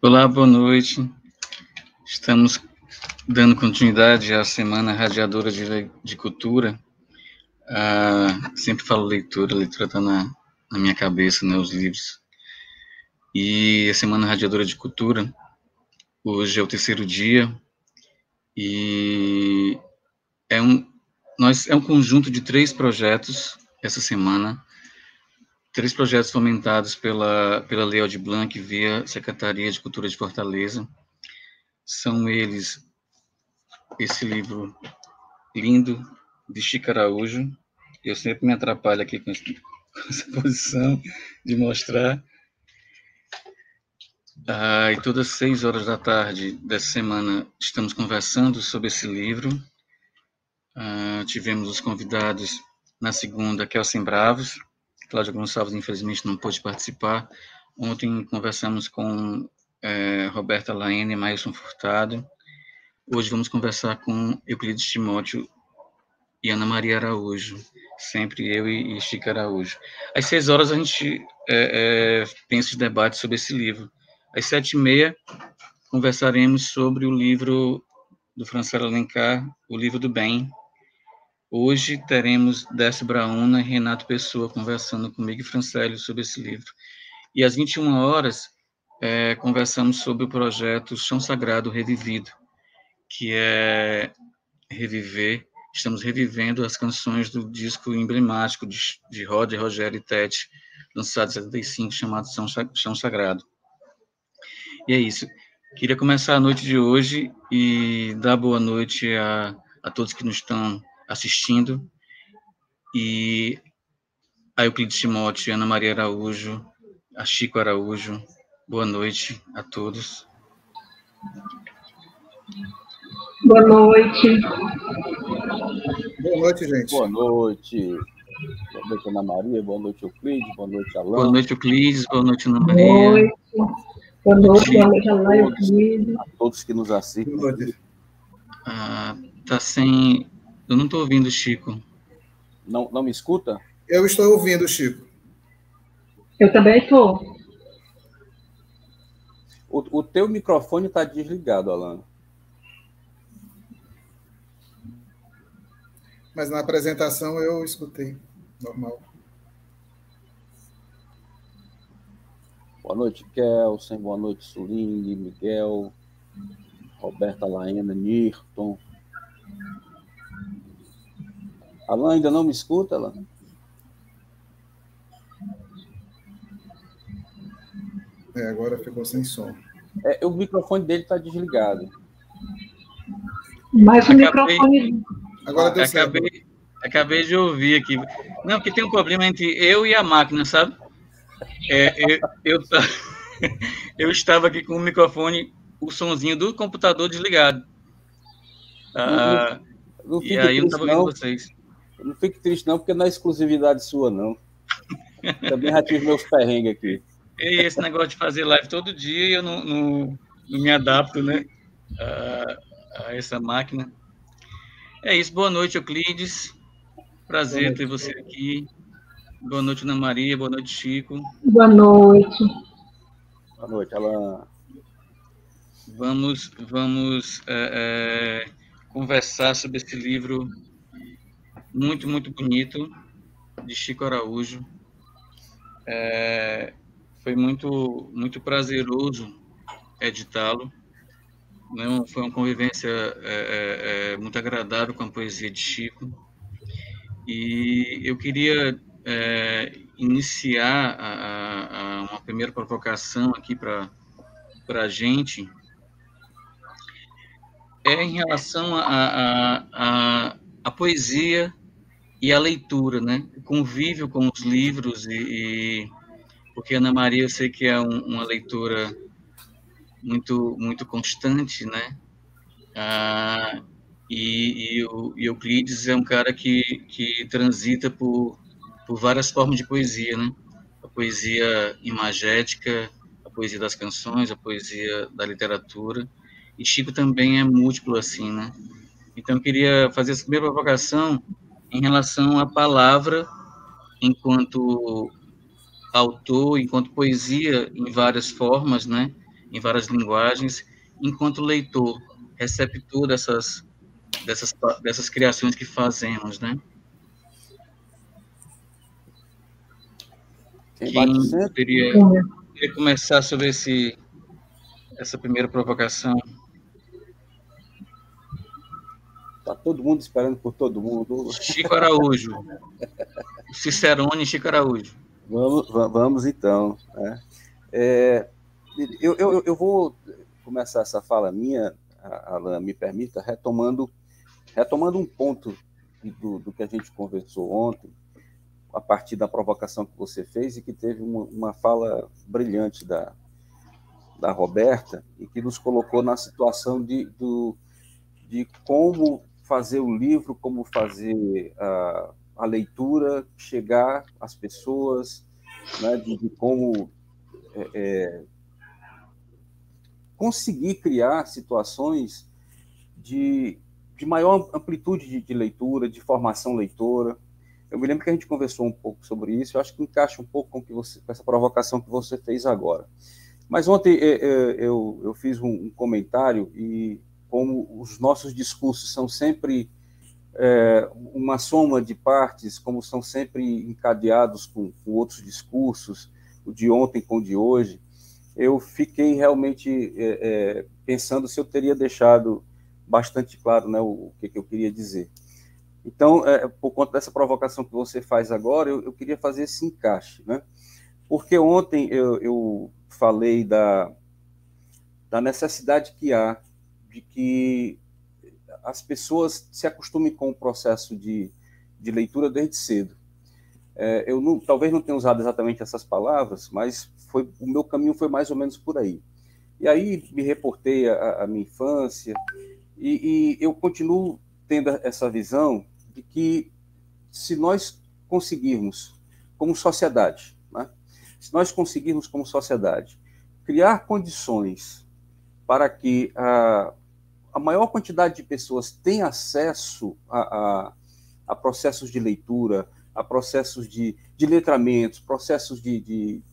Olá, boa noite. Estamos dando continuidade à Semana Radiadora de Cultura. Sempre falo leitura está na minha cabeça, né, os livros. E a Semana Radiadora de Cultura, hoje é o terceiro dia, e é um conjunto de 3 projetos essa semana, 3 projetos fomentados pela Lei Aldir Blanc via Secretaria de Cultura de Fortaleza. São eles esse livro lindo de Chico Araújo. Eu sempre me atrapalho aqui com essa posição de mostrar. E todas as 6 horas da tarde dessa semana estamos conversando sobre esse livro. Tivemos os convidados na segunda, Kelsen Bravos. Cláudia Gonçalves, infelizmente, não pôde participar. Ontem conversamos com Roberta Laene e Mailson Furtado. Hoje vamos conversar com Euclides Timóteo e Ana Maria Araújo, sempre eu e Chico Araújo. Às 6 horas a gente tem esses debates sobre esse livro. Às 7h30 conversaremos sobre o livro do Francisco Alencar, O Livro do Bem. Hoje teremos Décio Brauna e Renato Pessoa conversando comigo e Francélio sobre esse livro. E às 21 horas conversamos sobre o projeto Chão Sagrado Revivido, que é reviver. Estamos revivendo as canções do disco emblemático de Roger, Rogério e Tete, lançado em 75, chamado Chão Sagrado. E é isso. Queria começar a noite de hoje e dar boa noite a todos que nos estão assistindo, e a Euclides Timóteo, Ana Maria Araújo, a Chico Araújo. Boa noite a todos. Boa noite. Boa noite, gente. Boa noite. Boa noite, Ana Maria. Boa noite, Euclides. Boa noite, Alain. Boa noite, Euclides. Boa noite, Ana Maria. Boa noite. Boa noite, Alain e Euclides. A todos que nos assistem. Boa noite. Tá sem... Eu não estou ouvindo, Chico. Não me escuta? Eu estou ouvindo, Chico. Eu também estou. O teu microfone está desligado, Alain. Mas na apresentação eu escutei. Normal. Boa noite, Kelsen. Boa noite, Suline, Miguel, Roberta Laena, Nirton. Alain, ainda não me escuta, Alain? Agora ficou sem som. O microfone dele está desligado. Mas o microfone... Agora deu certo. Acabei de ouvir aqui. Não, porque tem um problema entre eu e a máquina, sabe? Eu estava aqui com o microfone, o sonzinho do computador desligado. E aí eu não estava ouvindo vocês. Não fique triste, não, porque não é exclusividade sua, não. Também já tive meus perrengues aqui. E esse negócio de fazer live todo dia, eu não me adapto, né, a essa máquina. É isso. Boa noite, Euclides. Prazer ter você aqui. Boa noite, Ana Maria. Boa noite, Chico. Boa noite. Boa noite, Alain. Vamos conversar sobre esse livro muito, muito bonito de Chico Araújo. Foi muito, muito prazeroso editá-lo. Foi uma convivência muito agradável com a poesia de Chico. E eu queria iniciar uma primeira provocação aqui para a gente, em relação à poesia e à leitura, né? O convívio com os livros, porque Ana Maria, eu sei que é uma leitora muito, muito constante, né? E o Euclides é um cara que transita por várias formas de poesia, né? A poesia imagética, a poesia das canções, a poesia da literatura. E Chico também é múltiplo assim, né? Então eu queria fazer essa primeira provocação em relação à palavra enquanto autor, enquanto poesia em várias formas, né? em várias linguagens, enquanto leitor, receptor dessas criações que fazemos, né? Quem Quem bate sempre, poderia começar sobre essa primeira provocação? tá todo mundo esperando por todo mundo. Chico Araújo. Cicerone e Chico Araújo. Vamos então. Né? Eu vou começar essa fala minha, Alan, me permita, retomando um ponto do que a gente conversou ontem, a partir da provocação que você fez e que teve uma fala brilhante da Roberta e que nos colocou na situação de como fazer o livro, como fazer a leitura chegar às pessoas, né, de como conseguir criar situações de maior amplitude de leitura, de formação leitora. Eu me lembro que a gente conversou um pouco sobre isso, eu acho que encaixa um pouco com essa provocação que você fez agora. Mas ontem eu fiz um comentário e como os nossos discursos são sempre uma soma de partes, como são sempre encadeados com outros discursos, o de ontem com o de hoje, eu fiquei realmente pensando se eu teria deixado bastante claro, né, o que eu queria dizer. Então, por conta dessa provocação que você faz agora, eu queria fazer esse encaixe, né? Porque ontem eu falei da necessidade que há de que as pessoas se acostumem com o processo de leitura desde cedo. Talvez não tenha usado exatamente essas palavras, mas o meu caminho foi mais ou menos por aí. E aí me reportei à minha infância e eu continuo tendo essa visão de que se nós conseguirmos, como sociedade, né? Se nós conseguirmos, como sociedade, criar condições para que a maior quantidade de pessoas tenha acesso a processos de leitura, a processos de letramentos, processos de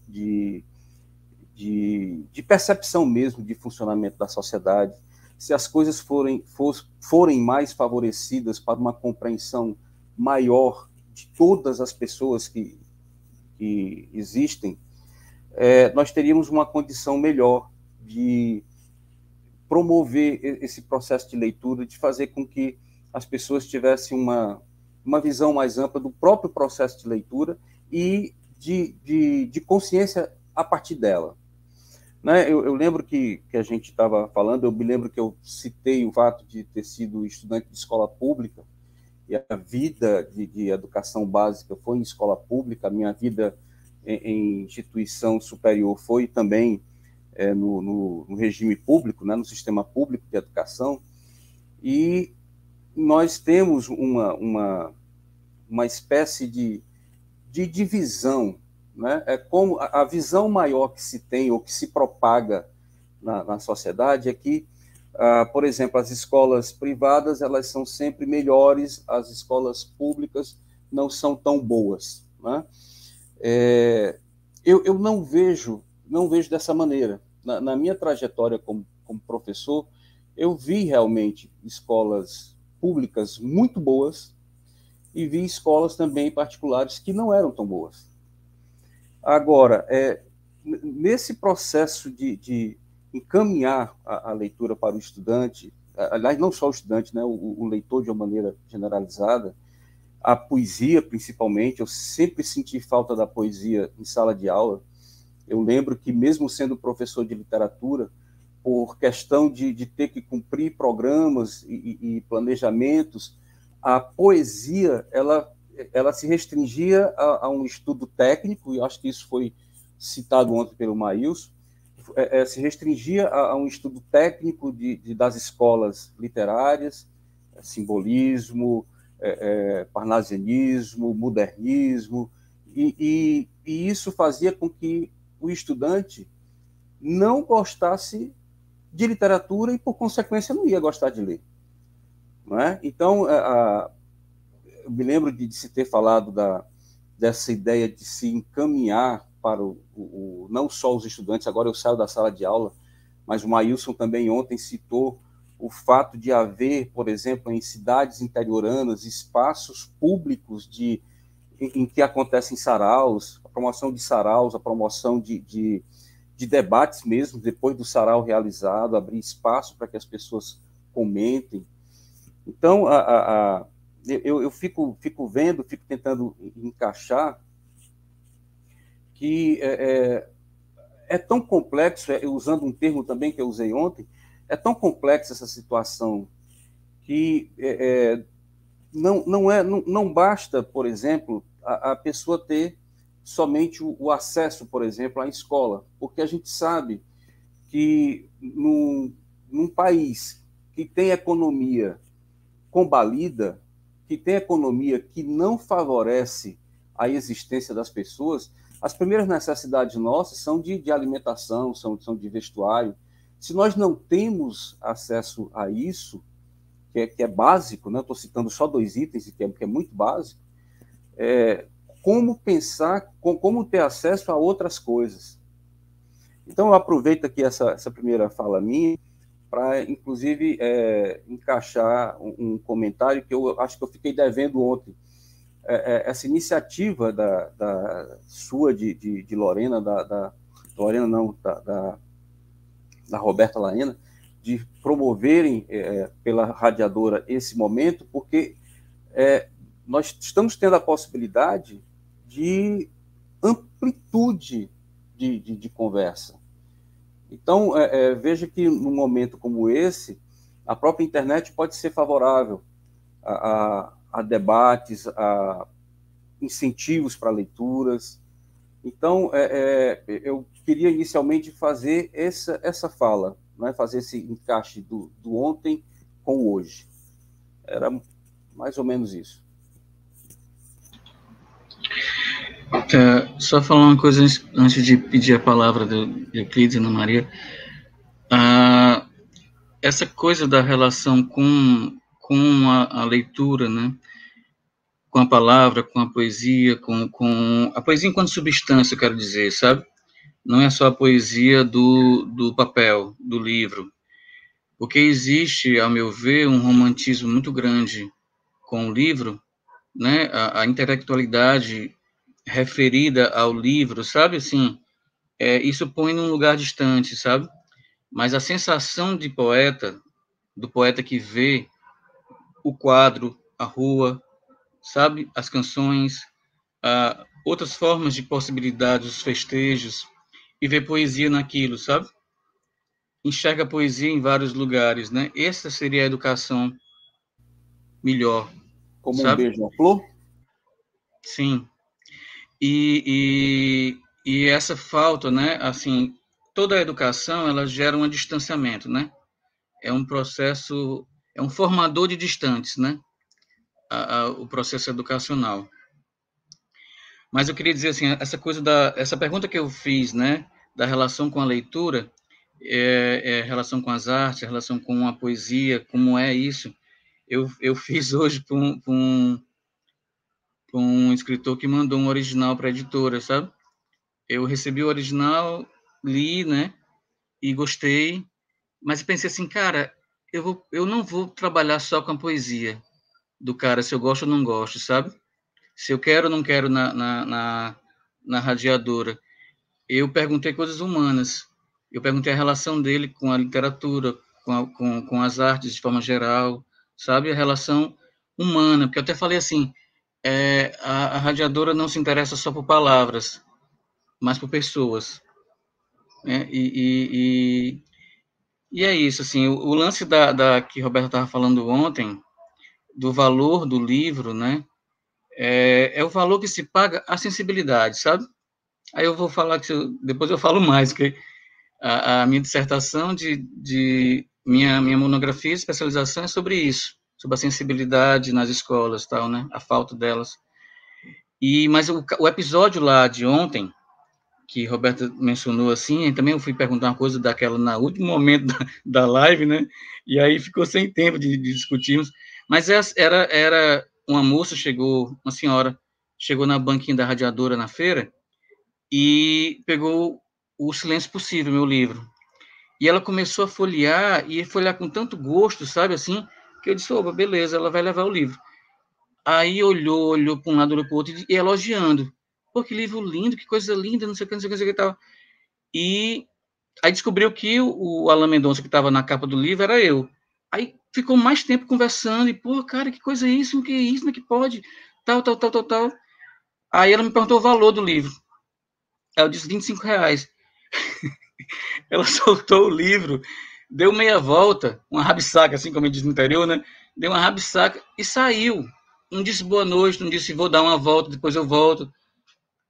percepção mesmo de funcionamento da sociedade, se as coisas forem mais favorecidas para uma compreensão maior de todas as pessoas que existem, nós teríamos uma condição melhor de promover esse processo de leitura, de fazer com que as pessoas tivessem uma visão mais ampla do próprio processo de leitura e de consciência a partir dela. Né? Eu lembro que a gente estava falando, eu me lembro que eu citei o fato de ter sido estudante de escola pública, e a vida de educação básica foi em escola pública, a minha vida em instituição superior foi também no regime público, né, no sistema público de educação, e nós temos uma espécie de divisão, né? É como a visão maior que se tem ou que se propaga na sociedade é que, por exemplo, as escolas privadas elas são sempre melhores, as escolas públicas não são tão boas, né? Eu não vejo dessa maneira. Na minha trajetória como professor, eu vi realmente escolas públicas muito boas e vi escolas também particulares que não eram tão boas. Agora, nesse processo de encaminhar a leitura para o estudante, aliás, não só o estudante, né, o leitor de uma maneira generalizada, a poesia, principalmente, eu sempre senti falta da poesia em sala de aula. Eu lembro que, mesmo sendo professor de literatura, por questão de ter que cumprir programas e planejamentos, a poesia ela se restringia a um estudo técnico, e acho que isso foi citado ontem pelo Maílson, se restringia a um estudo técnico das escolas literárias, simbolismo, parnasianismo, modernismo, e isso fazia com que o estudante não gostasse de literatura e, por consequência, não ia gostar de ler. Não é? Então, eu me lembro de se ter falado dessa ideia de se encaminhar para não só os estudantes, agora eu saio da sala de aula, mas o Maílson também ontem citou o fato de haver, por exemplo, em cidades interioranas, espaços públicos em que acontecem saraus, a promoção de saraus, a promoção de debates mesmo, depois do sarau realizado, abrir espaço para que as pessoas comentem. Então, eu fico vendo, fico tentando encaixar que é tão complexo, usando um termo também que eu usei ontem, é tão complexa essa situação que não basta, por exemplo, a pessoa ter somente o acesso, por exemplo, à escola, porque a gente sabe que num país que tem economia combalida, que tem economia que não favorece a existência das pessoas, as primeiras necessidades nossas são de alimentação, são de vestuário. Se nós não temos acesso a isso, que é básico, né? Estou citando só 2 itens, que é muito básico, como pensar, como ter acesso a outras coisas. Então, eu aproveito aqui essa primeira fala minha para, inclusive, encaixar um comentário que eu acho que eu fiquei devendo ontem. Essa iniciativa da sua, de Lorena, Lorena não, da Roberta Laena, de promoverem pela radiadora esse momento, porque nós estamos tendo a possibilidade de amplitude de conversa. Então, veja que num momento como esse, a própria internet pode ser favorável a debates, a incentivos para leituras. Então, eu queria inicialmente fazer essa fala, né, fazer esse encaixe do ontem com o hoje. Era mais ou menos isso. Só falar uma coisa antes de pedir a palavra de Euclides e Ana Maria. Essa coisa da relação com a leitura, né? Com a palavra, com a poesia, com a poesia enquanto substância, eu quero dizer, sabe? Não é só a poesia do papel, do livro. Porque existe, ao meu ver, um romantismo muito grande com o livro, né? A intelectualidade referida ao livro, sabe, assim, isso põe num lugar distante, sabe, mas a sensação de poeta, do poeta que vê o quadro, a rua, sabe, as canções, outras formas de possibilidades, os festejos, e vê poesia naquilo, sabe, enxerga a poesia em vários lugares, né, essa seria a educação melhor, como sabe? Um beija-flor? Sim. E essa falta, né, assim, toda a educação, ela gera um distanciamento, né? É um processo, é um formador de distantes, né? O processo educacional. Mas eu queria dizer assim, essa pergunta que eu fiz, né, da relação com a leitura, relação com as artes, relação com a poesia, como é isso? Eu fiz hoje para um escritor que mandou um original para a editora, sabe? Eu recebi o original, li, né, e gostei, mas pensei assim, cara, eu não vou trabalhar só com a poesia do cara, se eu gosto ou não gosto, sabe? Se eu quero ou não quero na radiadora. Eu perguntei coisas humanas, eu perguntei a relação dele com a literatura, com as artes de forma geral, sabe? A relação humana, porque eu até falei assim, a radiadora não se interessa só por palavras, mas por pessoas. Né? E é isso, assim, o lance que Roberto estava falando ontem, do valor do livro, né, é o valor que se paga à sensibilidade, sabe? Aí eu vou falar, depois eu falo mais, que a minha dissertação minha monografia de especialização é sobre isso, sobre a sensibilidade nas escolas, tal, né, a falta delas. Mas o episódio lá de ontem, que Roberta mencionou assim, e também eu fui perguntar uma coisa daquela no último momento da live, né? E aí ficou sem tempo de discutirmos. Mas era uma moça uma senhora, chegou na banquinha da radiadora na feira e pegou O Silêncio Possível, meu livro. E ela começou a folhear, e folhear com tanto gosto, sabe, assim, que eu disse, opa, beleza, ela vai levar o livro. Aí olhou para um lado, olhou para o outro, e elogiando. Pô, que livro lindo, que coisa linda, não sei o que, não sei o que, não sei o que tal. E aí descobriu que o Alan Mendonça, que estava na capa do livro, era eu. Aí ficou mais tempo conversando, e, pô, cara, que coisa é isso, que é isso, como é que pode? Tal, tal, tal, tal, tal. Aí ela me perguntou o valor do livro. Aí eu disse R$ 25. Ela soltou o livro, deu meia volta, uma rabisaca, assim como diz no interior, né? Deu uma rabisaca e saiu. Não disse boa noite, não disse vou dar uma volta, depois eu volto.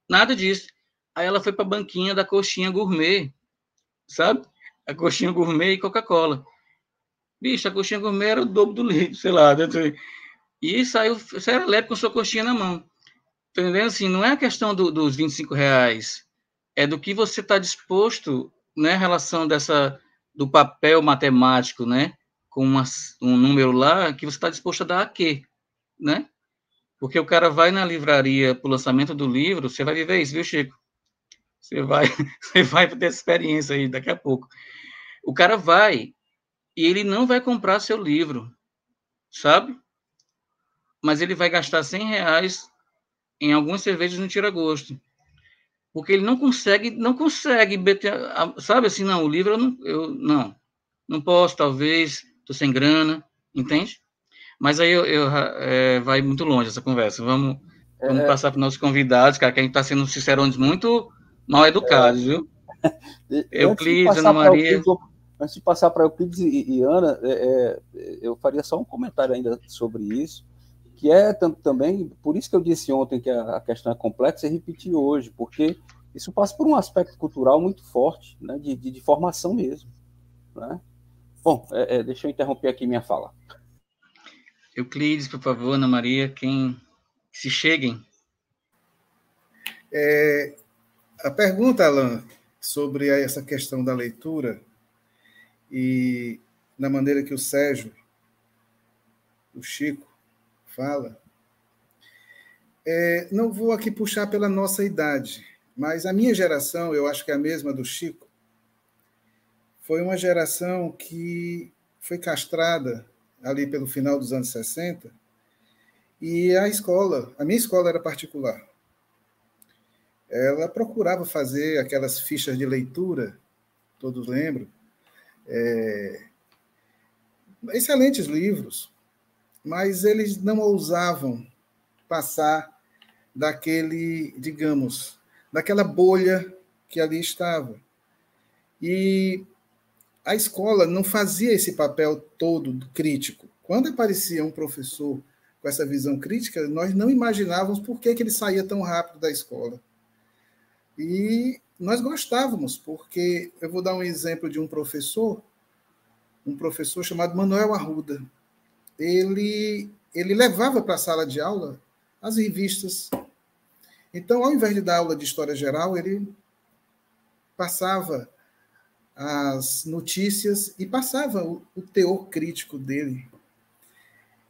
Nada disso. Aí ela foi para a banquinha da coxinha gourmet, sabe? A coxinha gourmet e Coca-Cola. Bicho, a coxinha gourmet era o dobro do livro, sei lá. E saiu serelepe com sua coxinha na mão. Tô entendendo? Assim, não é a questão dos R$ 25, é do que você está disposto, né, em relação do papel matemático, né, com um número lá, que você está disposto a dar a quê, né? Porque o cara vai na livraria para o lançamento do livro, você vai viver isso, viu, Chico? Você vai, você vai ter essa experiência aí daqui a pouco. O cara vai e ele não vai comprar seu livro, sabe? Mas ele vai gastar R$ 100 em algumas cervejas no tira-gosto. Porque ele não consegue, sabe assim, não, o livro eu não posso, talvez, estou sem grana, entende? Mas aí vai muito longe essa conversa. Vamos passar para os nossos convidados, cara, que a gente está sendo sincerões muito mal educados, viu? Euclides, Ana Maria. Antes de passar para Euclides e Ana, eu faria só um comentário ainda sobre isso, que é também, por isso que eu disse ontem que a questão é complexa, e repetir hoje, porque isso passa por um aspecto cultural muito forte, né, de formação mesmo. Né? Bom, deixa eu interromper aqui minha fala. Euclides, por favor, Ana Maria, quem se cheguem. A pergunta, Alan, sobre essa questão da leitura e na maneira que o Sérgio, o Chico, fala, não vou aqui puxar pela nossa idade, mas a minha geração, eu acho que é a mesma do Chico, foi uma geração que foi castrada ali pelo final dos anos 60, e a minha escola era particular. Ela procurava fazer aquelas fichas de leitura, todos lembram, excelentes livros, mas eles não ousavam passar daquela bolha que ali estava. E a escola não fazia esse papel todo crítico. Quando aparecia um professor com essa visão crítica, nós não imaginávamos por que ele saía tão rápido da escola. E nós gostávamos, porque eu vou dar um exemplo de um professor chamado Manuel Arruda. Ele levava para a sala de aula as revistas. Então, ao invés de dar aula de história geral, ele passava as notícias e passava o teor crítico dele.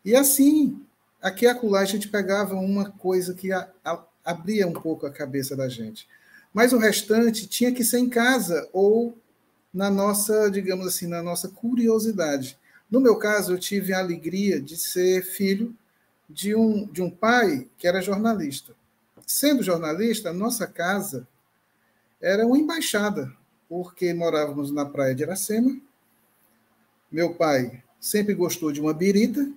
E assim, aqui e acolá, a gente pegava uma coisa que abria um pouco a cabeça da gente. Mas o restante tinha que ser em casa ou na nossa, digamos assim, na nossa curiosidade. No meu caso, eu tive a alegria de ser filho de um pai que era jornalista. Sendo jornalista, a nossa casa era uma embaixada, porque morávamos na praia de Iracema. Meu pai sempre gostou de uma birita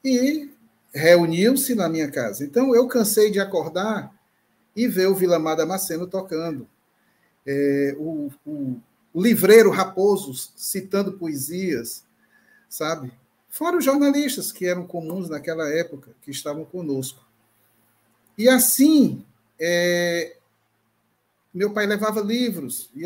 e reuniu-se na minha casa. Então, eu cansei de acordar e ver o Vilamar Damasceno tocando. O livreiro Raposo citando poesias, sabe? Fora os jornalistas que eram comuns naquela época, que estavam conosco. E assim, meu pai levava livros e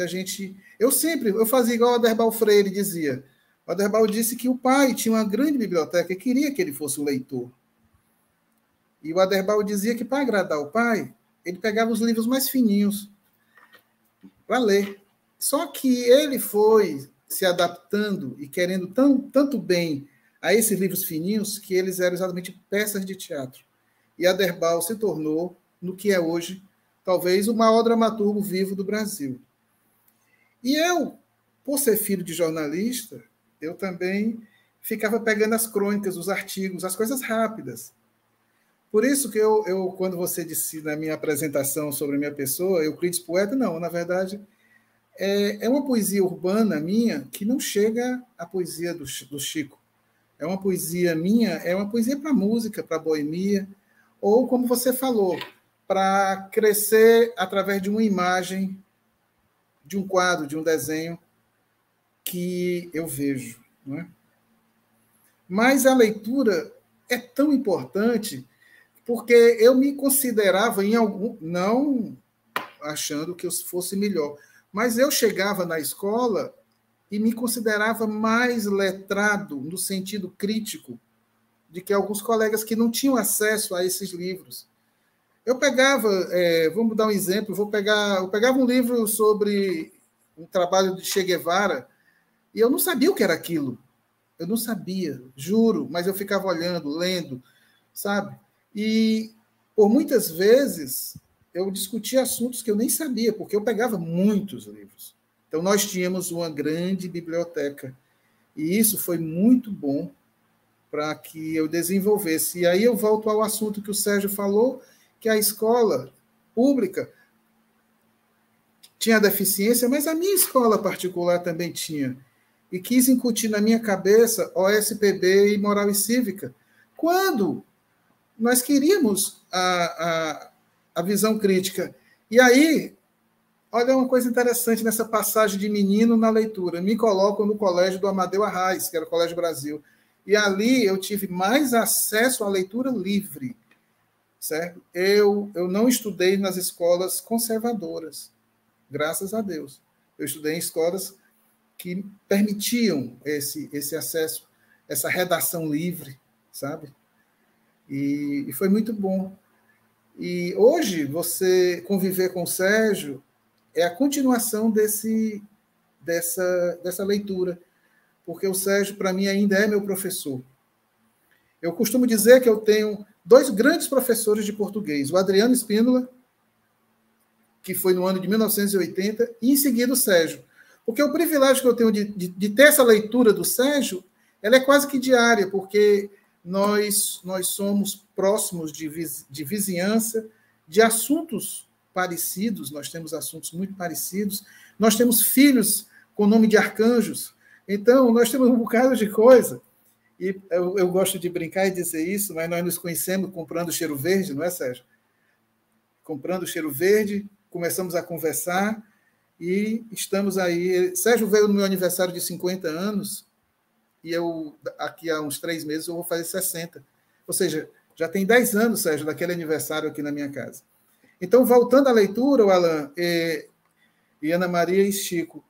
eu fazia igual o Aderbal Freire dizia. O Aderbal disse que o pai tinha uma grande biblioteca e queria que ele fosse um leitor. E o Aderbal dizia que para agradar o pai, ele pegava os livros mais fininhos para ler. Só que ele foi se adaptando e querendo tanto bem a esses livros fininhos que eles eram exatamente peças de teatro. E Aderbal se tornou, no que é hoje, talvez o maior dramaturgo vivo do Brasil. E eu por ser filho de jornalista, eu também ficava pegando as crônicas, os artigos, as coisas rápidas. Por isso que quando você disse na minha apresentação sobre a minha pessoa, Euclides poeta, não, na verdade, é uma poesia urbana minha que não chega à poesia do Chico. É uma poesia minha, é uma poesia para música, para boemia, ou, como você falou, para crescer através de uma imagem, de um quadro, de um desenho que eu vejo. Não é? Mas a leitura é tão importante porque eu me considerava não achando que eu fosse melhor, mas eu chegava na escola e me considerava mais letrado no sentido crítico de que alguns colegas que não tinham acesso a esses livros. Eu pegava, vamos dar um exemplo, eu pegava um livro sobre um trabalho de Che Guevara e eu não sabia o que era aquilo. Eu não sabia, juro, mas eu ficava olhando, lendo, sabe? E, por muitas vezes, eu discutia assuntos que eu nem sabia, porque eu pegava muitos livros. Então, nós tínhamos uma grande biblioteca. E isso foi muito bom para que eu desenvolvesse. E aí eu volto ao assunto que o Sérgio falou, que a escola pública tinha deficiência, mas a minha escola particular também tinha. E quis incutir na minha cabeça OSPB e moral e cívica, quando nós queríamos a visão crítica. E aí, olha uma coisa interessante nessa passagem de menino na leitura. Me colocam no colégio do Amadeu Arraes, que era o Colégio Brasil. E ali eu tive mais acesso à leitura livre. Certo? Eu não estudei nas escolas conservadoras, graças a Deus. Eu estudei em escolas que permitiam esse acesso, essa redação livre, sabe? E foi muito bom. E hoje, você conviver com o Sérgio é a continuação dessa leitura, porque o Sérgio, para mim, ainda é meu professor. Eu costumo dizer que eu tenho 2 grandes professores de português, o Adriano Espínola, que foi no ano de 1980, e em seguida o Sérgio. Porque o privilégio que eu tenho de ter essa leitura do Sérgio, ela é quase que diária, porque nós somos próximos de vizinhança, de assuntos parecidos, nós temos assuntos muito parecidos, nós temos filhos com nome de arcanjos, então nós temos um bocado de coisa. E eu gosto de brincar e dizer isso, mas nós nos conhecemos comprando Cheiro Verde, não é, Sérgio? Comprando Cheiro Verde, começamos a conversar e estamos aí. Sérgio veio no meu aniversário de 50 anos e eu, aqui há uns 3 meses, eu vou fazer 60. Ou seja, já tem 10 anos, Sérgio, daquele aniversário aqui na minha casa. Então, voltando à leitura, o Alan e Ana Maria e Chico,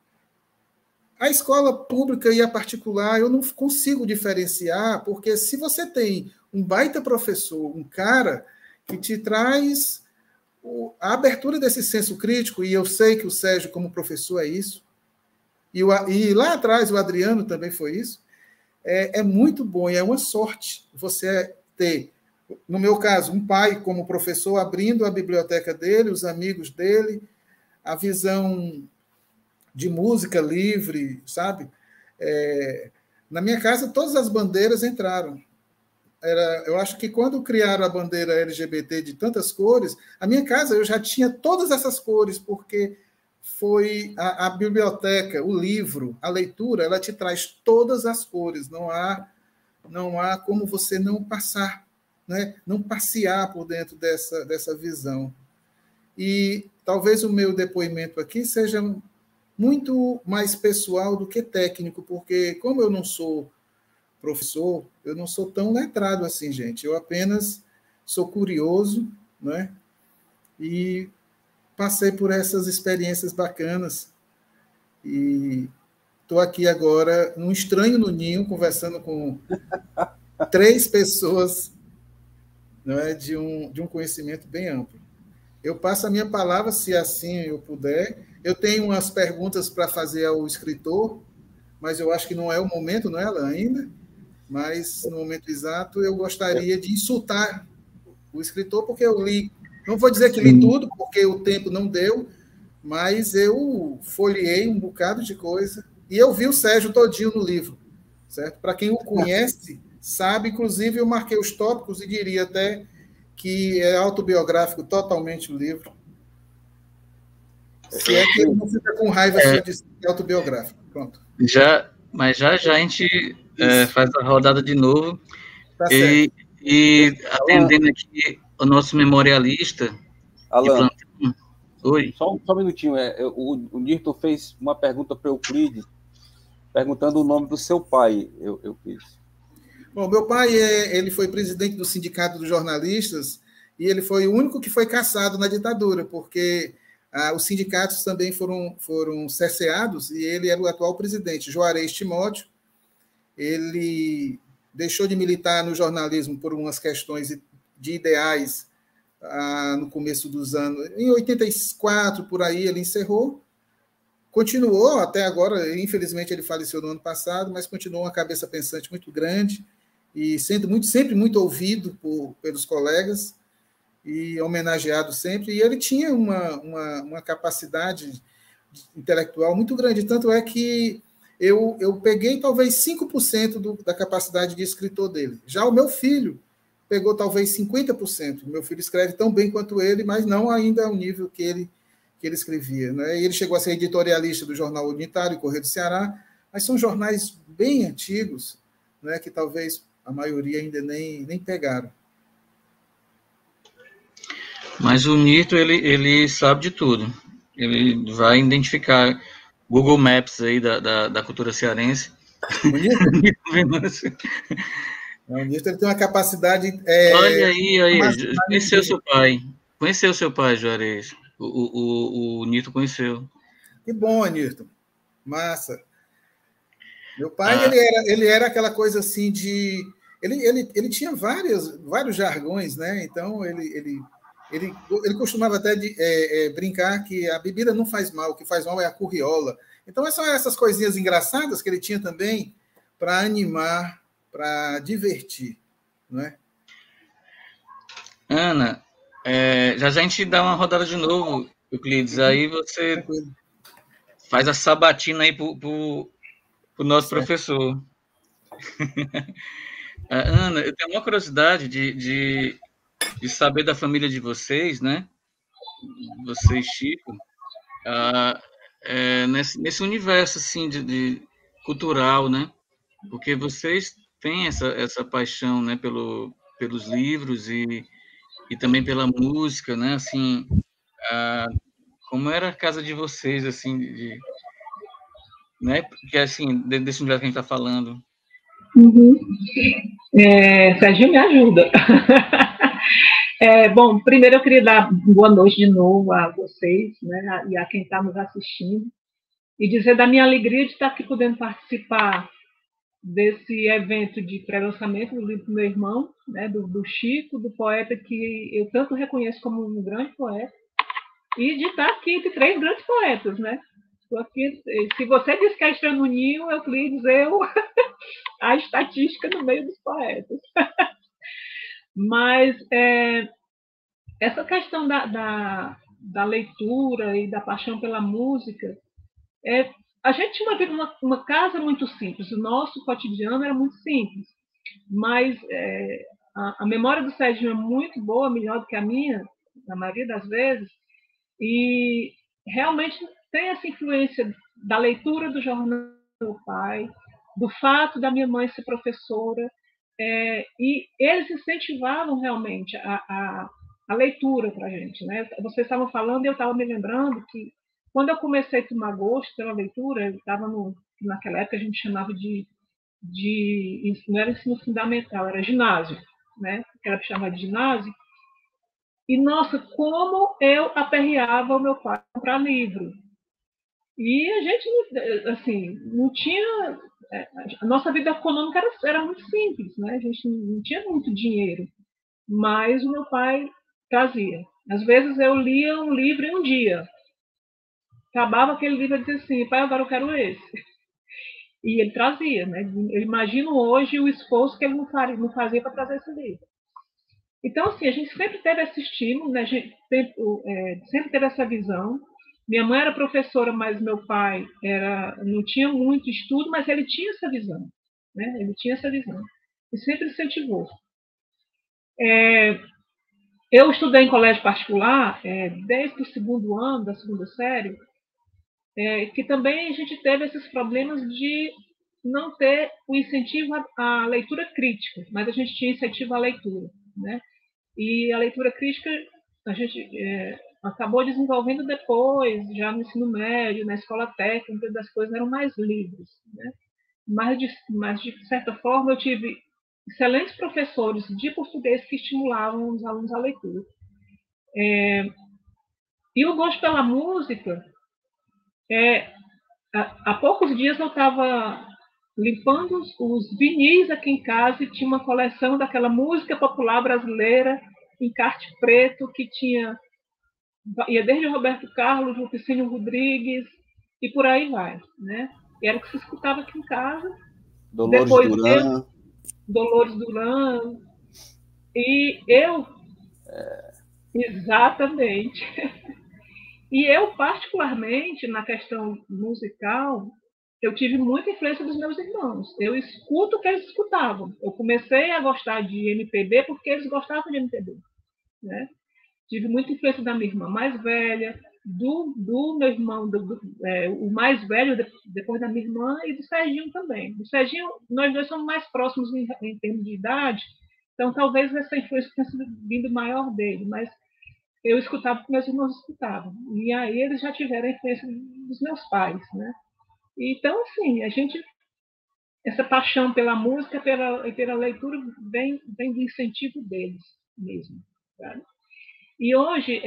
a escola pública e a particular, eu não consigo diferenciar, porque se você tem um baita professor, um cara que te traz a abertura desse senso crítico, e eu sei que o Sérgio, como professor, é isso, e lá atrás o Adriano também foi isso, é muito bom e é uma sorte você ter, no meu caso, um pai como professor abrindo a biblioteca dele, os amigos dele, a visão de música livre, sabe? Na minha casa, todas as bandeiras entraram. Eu acho que quando criaram a bandeira LGBT de tantas cores, a minha casa eu já tinha todas essas cores, porque foi a biblioteca, o livro, a leitura, ela te traz todas as cores, não há como você não passar, né? Não passear por dentro dessa visão. E talvez o meu depoimento aqui seja muito mais pessoal do que técnico, porque como eu não sou professor, eu não sou tão letrado assim, gente. Eu apenas sou curioso, né? E passei por essas experiências bacanas. E estou aqui agora, num estranho no ninho, conversando com 3 pessoas, né, de um conhecimento bem amplo. Eu passo a minha palavra, se assim eu puder. Eu tenho umas perguntas para fazer ao escritor, mas eu acho que não é o momento, não é, Alan, ainda? Mas, no momento exato, eu gostaria de insultar o escritor, porque eu li, não vou dizer que li tudo, porque o tempo não deu, mas eu folheei um bocado de coisa E eu vi o Sérgio todinho no livro, certo? Para quem o conhece, sabe, inclusive eu marquei os tópicos e diria até que é autobiográfico totalmente o livro. Se é que ele não fica com raiva se eu disser que é autobiográfico. Pronto. Mas já a gente faz a rodada de novo. Tá certo. E atendendo aqui o nosso memorialista. Alan, oi. Só um minutinho. O Nirton fez uma pergunta para o Euclides, perguntando o nome do seu pai, Euclides. Bom, meu pai ele foi presidente do Sindicato dos Jornalistas e ele foi o único que foi cassado na ditadura, porque os sindicatos também foram cerceados e ele era o atual presidente, Juarez Timóteo. Ele deixou de militar no jornalismo por umas questões de ideais no começo dos anos. Em 84, por aí, ele encerrou. Continuou até agora, infelizmente ele faleceu no ano passado, mas continuou uma cabeça pensante muito grande e sempre muito ouvido pelos colegas e homenageado sempre. E ele tinha uma capacidade intelectual muito grande, tanto é que eu peguei talvez 5% da capacidade de escritor dele. Já o meu filho pegou talvez 50%. O meu filho escreve tão bem quanto ele, mas não ainda ao nível que ele escrevia. Né? E ele chegou a ser editorialista do Jornal Unitário, Correio do Ceará, mas são jornais bem antigos, né, que talvez a maioria ainda nem pegaram. Mas o Nirton, ele sabe de tudo. Ele vai identificar Google Maps aí da cultura cearense. O Nirton ele tem uma capacidade... Olha aí. Conheceu seu pai. Conheceu seu pai, Juarez. O Nirton conheceu. Que bom, Nirton. Massa. Meu pai, ele era aquela coisa assim de... Ele tinha vários jargões, né? Então, ele costumava até brincar que a bebida não faz mal, o que faz mal é a curriola. Então, são essas coisinhas engraçadas que ele tinha também para animar, para divertir, não é? Ana, já a gente dá uma rodada de novo, Euclides, aí você faz a sabatina aí para o nosso professor. Ana, eu tenho uma curiosidade de saber da família de vocês, né? Vocês, Chico, nesse universo assim de cultural, né? Porque vocês têm essa paixão, né? Pelos livros e também pela música, né? Assim, como era a casa de vocês, assim, né? Porque assim, desse universo que a gente está falando. Uhum. Serginho, me ajuda. Bom, primeiro eu queria dar boa noite de novo a vocês, né, e a quem está nos assistindo, e dizer da minha alegria de estar aqui podendo participar desse evento de pré-lançamento do livro do meu irmão, né, do Chico, do poeta que eu tanto reconheço como um grande poeta, e de estar aqui entre 3 grandes poetas, né? Aqui, se você diz que é Estrela no Ninho, Euclides, a estatística no meio dos poetas. Mas essa questão da leitura e da paixão pela música, a gente tinha uma casa muito simples, o nosso cotidiano era muito simples, mas a memória do Serginho é muito boa, melhor do que a minha, na maioria das vezes, e realmente tem essa influência da leitura do jornal do meu pai, do fato da minha mãe ser professora, e eles incentivavam realmente a leitura para a gente. Né? Vocês estavam falando e eu estava me lembrando que quando eu comecei a tomar gosto pela leitura, eu estava naquela época a gente chamava não era ensino fundamental, era ginásio, né? Que era chamado de ginásio. E, nossa, como eu aperreava o meu pai para livro. E a gente, assim, não tinha... A nossa vida econômica era muito simples, né? A gente não tinha muito dinheiro. Mas o meu pai trazia. Às vezes eu lia um livro em um dia. Acabava aquele livro e dizia assim, pai, agora eu quero esse. E ele trazia, né? Eu imagino hoje o esforço que ele não fazia para trazer esse livro. Então, assim, a gente sempre teve esse estímulo, né? A gente sempre teve essa visão. Minha mãe era professora, mas meu pai não tinha muito estudo, mas ele tinha essa visão, né? Ele tinha essa visão e sempre incentivou. Eu estudei em colégio particular desde o segundo ano, da segunda série, que também a gente teve esses problemas de não ter o incentivo à leitura crítica, mas a gente tinha incentivo à leitura, né? E a leitura crítica a gente acabou desenvolvendo depois, já no ensino médio, na escola técnica, as coisas eram mais livres, né? Mas de certa forma, eu tive excelentes professores de português que estimulavam os alunos à leitura. E o gosto pela música, há poucos dias eu estava limpando os vinis aqui em casa e tinha uma coleção daquela música popular brasileira em encarte preto que ia desde o Roberto Carlos, Lupicínio Rodrigues e por aí vai, né? E era o que se escutava aqui em casa. Dolores Duran. Dolores Duran. E eu... Exatamente. E eu, particularmente, na questão musical, eu tive muita influência dos meus irmãos. Eu escuto o que eles escutavam. Eu comecei a gostar de MPB porque eles gostavam de MPB, né? Tive muita influência da minha irmã mais velha, do meu irmão, o mais velho, depois da minha irmã, e do Serginho também. O Serginho, nós dois somos mais próximos em termos de idade, então talvez essa influência tenha sido vindo maior dele, mas eu escutava o que meus irmãos escutavam. E aí eles já tiveram a influência dos meus pais, né? Então, assim, essa paixão pela música e pela leitura vem do incentivo deles mesmo, sabe? E hoje,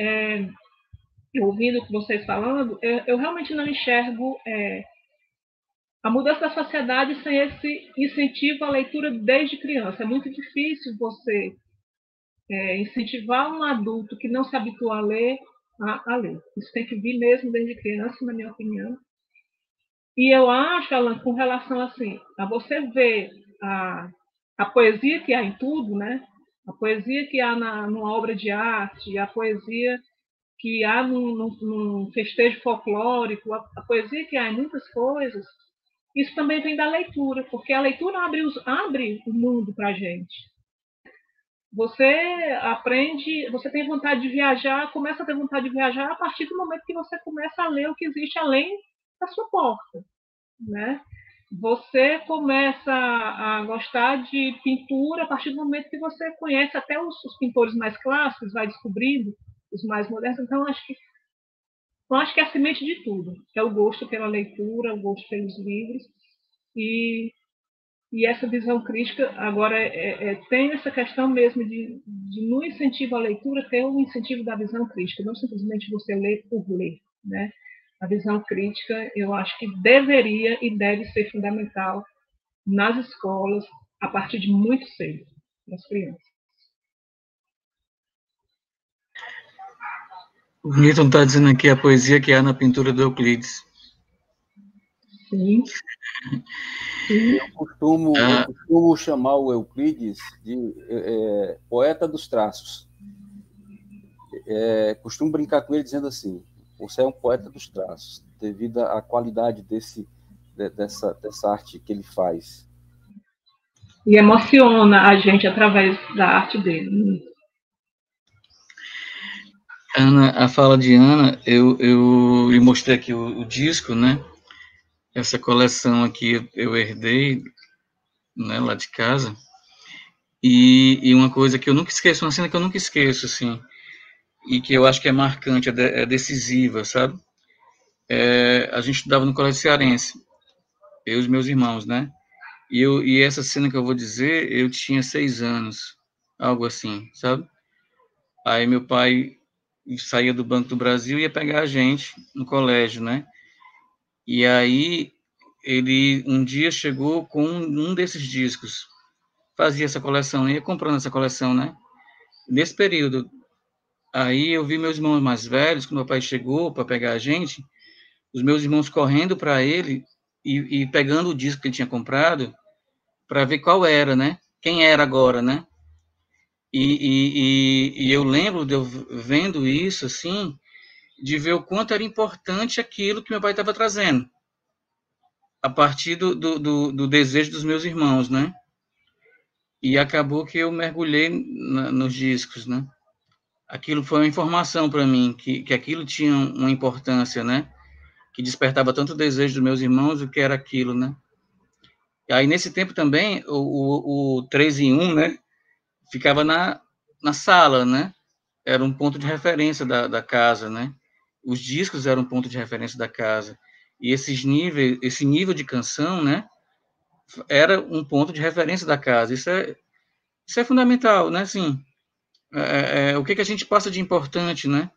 ouvindo vocês falando, eu realmente não enxergo a mudança da sociedade sem esse incentivo à leitura desde criança. É muito difícil você incentivar um adulto que não se habitua a ler, a ler. Isso tem que vir mesmo desde criança, na minha opinião. E eu acho, Alan, com relação assim, a você ver a poesia que há em tudo, né? A poesia que há numa obra de arte, a poesia que há num festejo folclórico, a poesia que há em muitas coisas, isso também vem da leitura, porque a leitura abre o mundo para a gente. Você aprende, você tem vontade de viajar, começa a ter vontade de viajar a partir do momento que você começa a ler o que existe além da sua porta, né? Você começa a gostar de pintura a partir do momento que você conhece até os pintores mais clássicos, vai descobrindo os mais modernos. Então, eu acho que é a semente de tudo. É o gosto pela leitura, o gosto pelos livros. E essa visão crítica, agora, tem essa questão mesmo de, no incentivo à leitura, ter um incentivo da visão crítica, não simplesmente você ler por ler, né? A visão crítica, eu acho que deveria e deve ser fundamental nas escolas, a partir de muito cedo, nas crianças. O Newton está dizendo aqui a poesia que há na pintura do Euclides. Sim. Eu costumo chamar o Euclides de poeta dos traços. Costumo brincar com ele dizendo assim: você é um poeta dos traços, devido à qualidade dessa arte que ele faz. E emociona a gente através da arte dele. Ana, a fala de Ana, eu lhe mostrei aqui o disco, né? Essa coleção aqui eu herdei, né, lá de casa. E uma coisa que eu nunca esqueço, uma cena que eu nunca esqueço, assim, e que eu acho que é marcante, é decisiva, sabe? A gente estudava no Colégio Cearense, eu e os meus irmãos, né? E essa cena que eu vou dizer, eu tinha 6 anos, algo assim, sabe? Aí meu pai saía do Banco do Brasil e ia pegar a gente no colégio, né? E aí ele um dia chegou com um desses discos, fazia essa coleção, ia comprando essa coleção, né? Nesse período, aí eu vi meus irmãos mais velhos, quando meu pai chegou para pegar a gente, os meus irmãos correndo para ele e pegando o disco que ele tinha comprado para ver qual era, né? Quem era agora, né? E eu lembro de eu vendo isso, assim, de ver o quanto era importante aquilo que meu pai estava trazendo, a partir do desejo dos meus irmãos, né? E acabou que eu mergulhei nos discos, né? Aquilo foi uma informação para mim, que aquilo tinha uma importância, né? Que despertava tanto o desejo dos meus irmãos, o que era aquilo, né? E aí, nesse tempo também, o 3 em 1, né? Ficava na sala, né? Era um ponto de referência da casa, né? Os discos eram um ponto de referência da casa. E esse nível de canção, né? Era um ponto de referência da casa. Isso é fundamental, né? Assim, o que a gente passa de importante, né?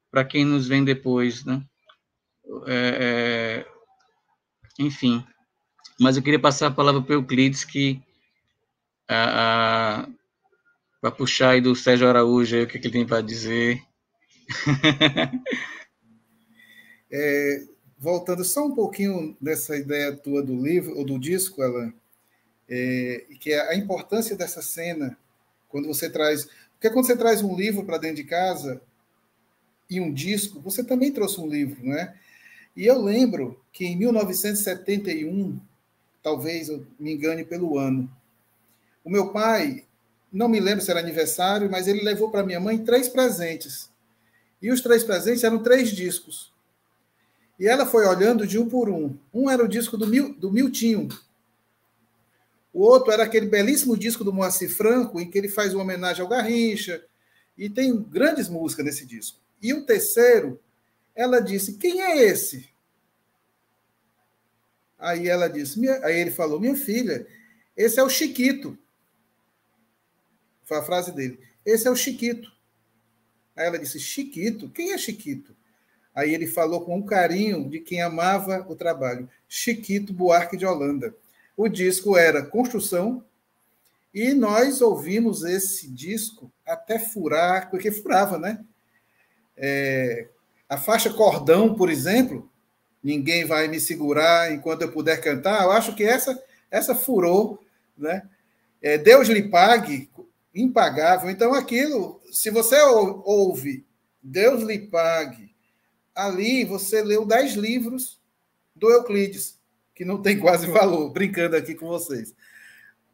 Para quem nos vem depois, né? Enfim. Mas eu queria passar a palavra para o Euclides, que para puxar aí do Sérgio Araújo, aí, o que ele tem para dizer. Voltando só um pouquinho dessa ideia tua do livro, ou do disco, Alan, que é a importância dessa cena, quando você traz... Porque quando você traz um livro para dentro de casa e um disco, você também trouxe um livro, não é? E eu lembro que em 1971, talvez eu me engane pelo ano, o meu pai, não me lembro se era aniversário, mas ele levou para minha mãe 3 presentes. E os 3 presentes eram 3 discos. E ela foi olhando de um por um. Um era o disco do Miltinho. O outro era aquele belíssimo disco do Moacir Franco, em que ele faz uma homenagem ao Garrincha. E tem grandes músicas nesse disco. E o terceiro, ela disse, quem é esse? Aí ela disse, aí ele falou, minha filha, esse é o Chiquito. Foi a frase dele. Esse é o Chiquito. Aí ela disse, Chiquito? Quem é Chiquito? Aí ele falou com um carinho de quem amava o trabalho. Chiquito Buarque de Holanda. O disco era Construção, e nós ouvimos esse disco até furar, porque furava, né? A faixa Cordão, por exemplo, Ninguém Vai Me Segurar Enquanto Eu Puder Cantar, eu acho que essa furou, né? Deus Lhe Pague, impagável. Então, aquilo, se você ouve Deus Lhe Pague, ali você leu 10 livros do Euclides, que não tem quase valor, brincando aqui com vocês.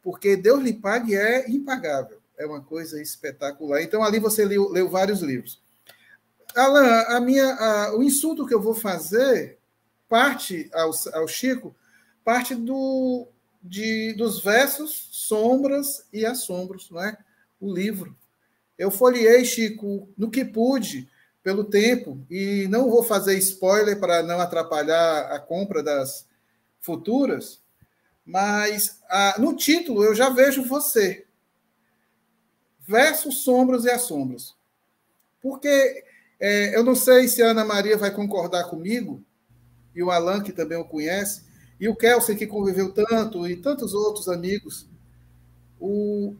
Porque Deus Lhe Pague é impagável, é uma coisa espetacular. Então, ali você leu vários livros. Alan, o insulto que eu vou fazer parte ao Chico, parte dos versos Sombras e Assombros, não é? O livro. Eu folheei, Chico, no que pude, pelo tempo, e não vou fazer spoiler para não atrapalhar a compra das futuras, mas no título eu já vejo você. Versos, Sombras e Assombros. Porque eu não sei se a Ana Maria vai concordar comigo, e o Alan, que também o conhece, e o Kelsen, que conviveu tanto, e tantos outros amigos. O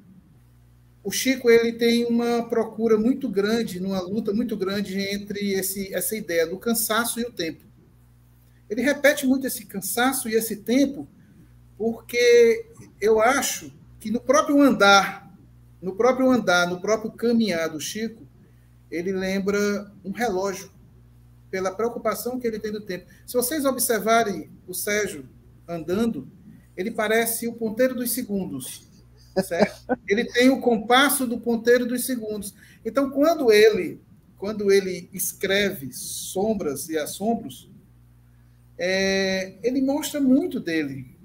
Chico, ele tem uma procura muito grande, uma luta muito grande entre essa ideia do cansaço e o tempo. Ele repete muito esse cansaço e esse tempo, porque eu acho que no próprio caminhar do Chico, ele lembra um relógio, pela preocupação que ele tem do tempo. Se vocês observarem o Sérgio andando, ele parece o ponteiro dos segundos, certo? Ele tem o compasso do ponteiro dos segundos. Então, quando ele escreve Sombras e Assombros, ele mostra muito dele.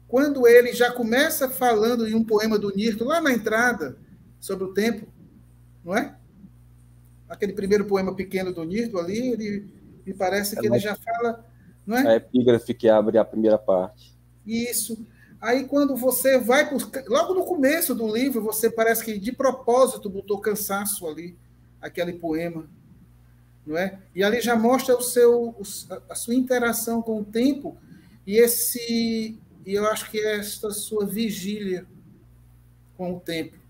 Quando ele já começa falando em um poema do Nirto, lá na entrada, sobre o tempo, não é? Aquele primeiro poema pequeno do Nirto ali, me parece que ele já fala, não é? A epígrafe que abre a primeira parte. Isso. Aí, quando você vai... Logo no começo do livro, você parece que, de propósito, botou cansaço ali, aquele poema, não é? E ali já mostra a sua interação com o tempo e eu acho que esta sua vigília com o tempo.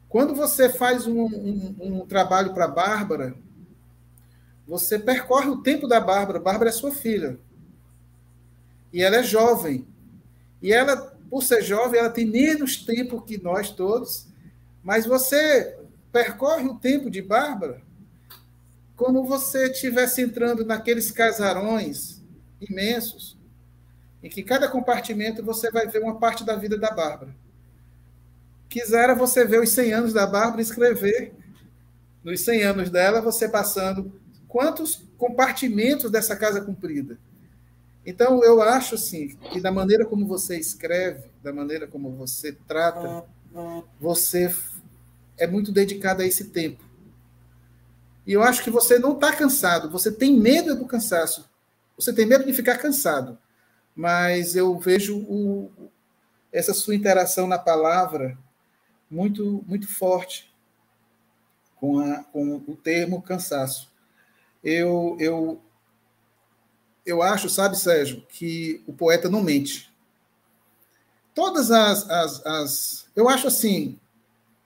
Quando você faz um trabalho para a Bárbara, você percorre o tempo da Bárbara. Bárbara é sua filha. E ela é jovem. E ela, por ser jovem, ela tem menos tempo que nós todos, mas você percorre o tempo de Bárbara como você estivesse entrando naqueles casarões imensos, em que cada compartimento você vai ver uma parte da vida da Bárbara. Quisera você ver os 100 anos da Bárbara e escrever, nos 100 anos dela, você passando quantos compartimentos dessa casa cumprida. Então, eu acho assim, que da maneira como você escreve, da maneira como você trata, você é muito dedicado a esse tempo. E eu acho que você não está cansado, você tem medo do cansaço, você tem medo de ficar cansado. Mas eu vejo essa sua interação na palavra muito, muito forte com o termo cansaço. Eu acho, sabe, Sérgio, que o poeta não mente. Todas eu acho assim,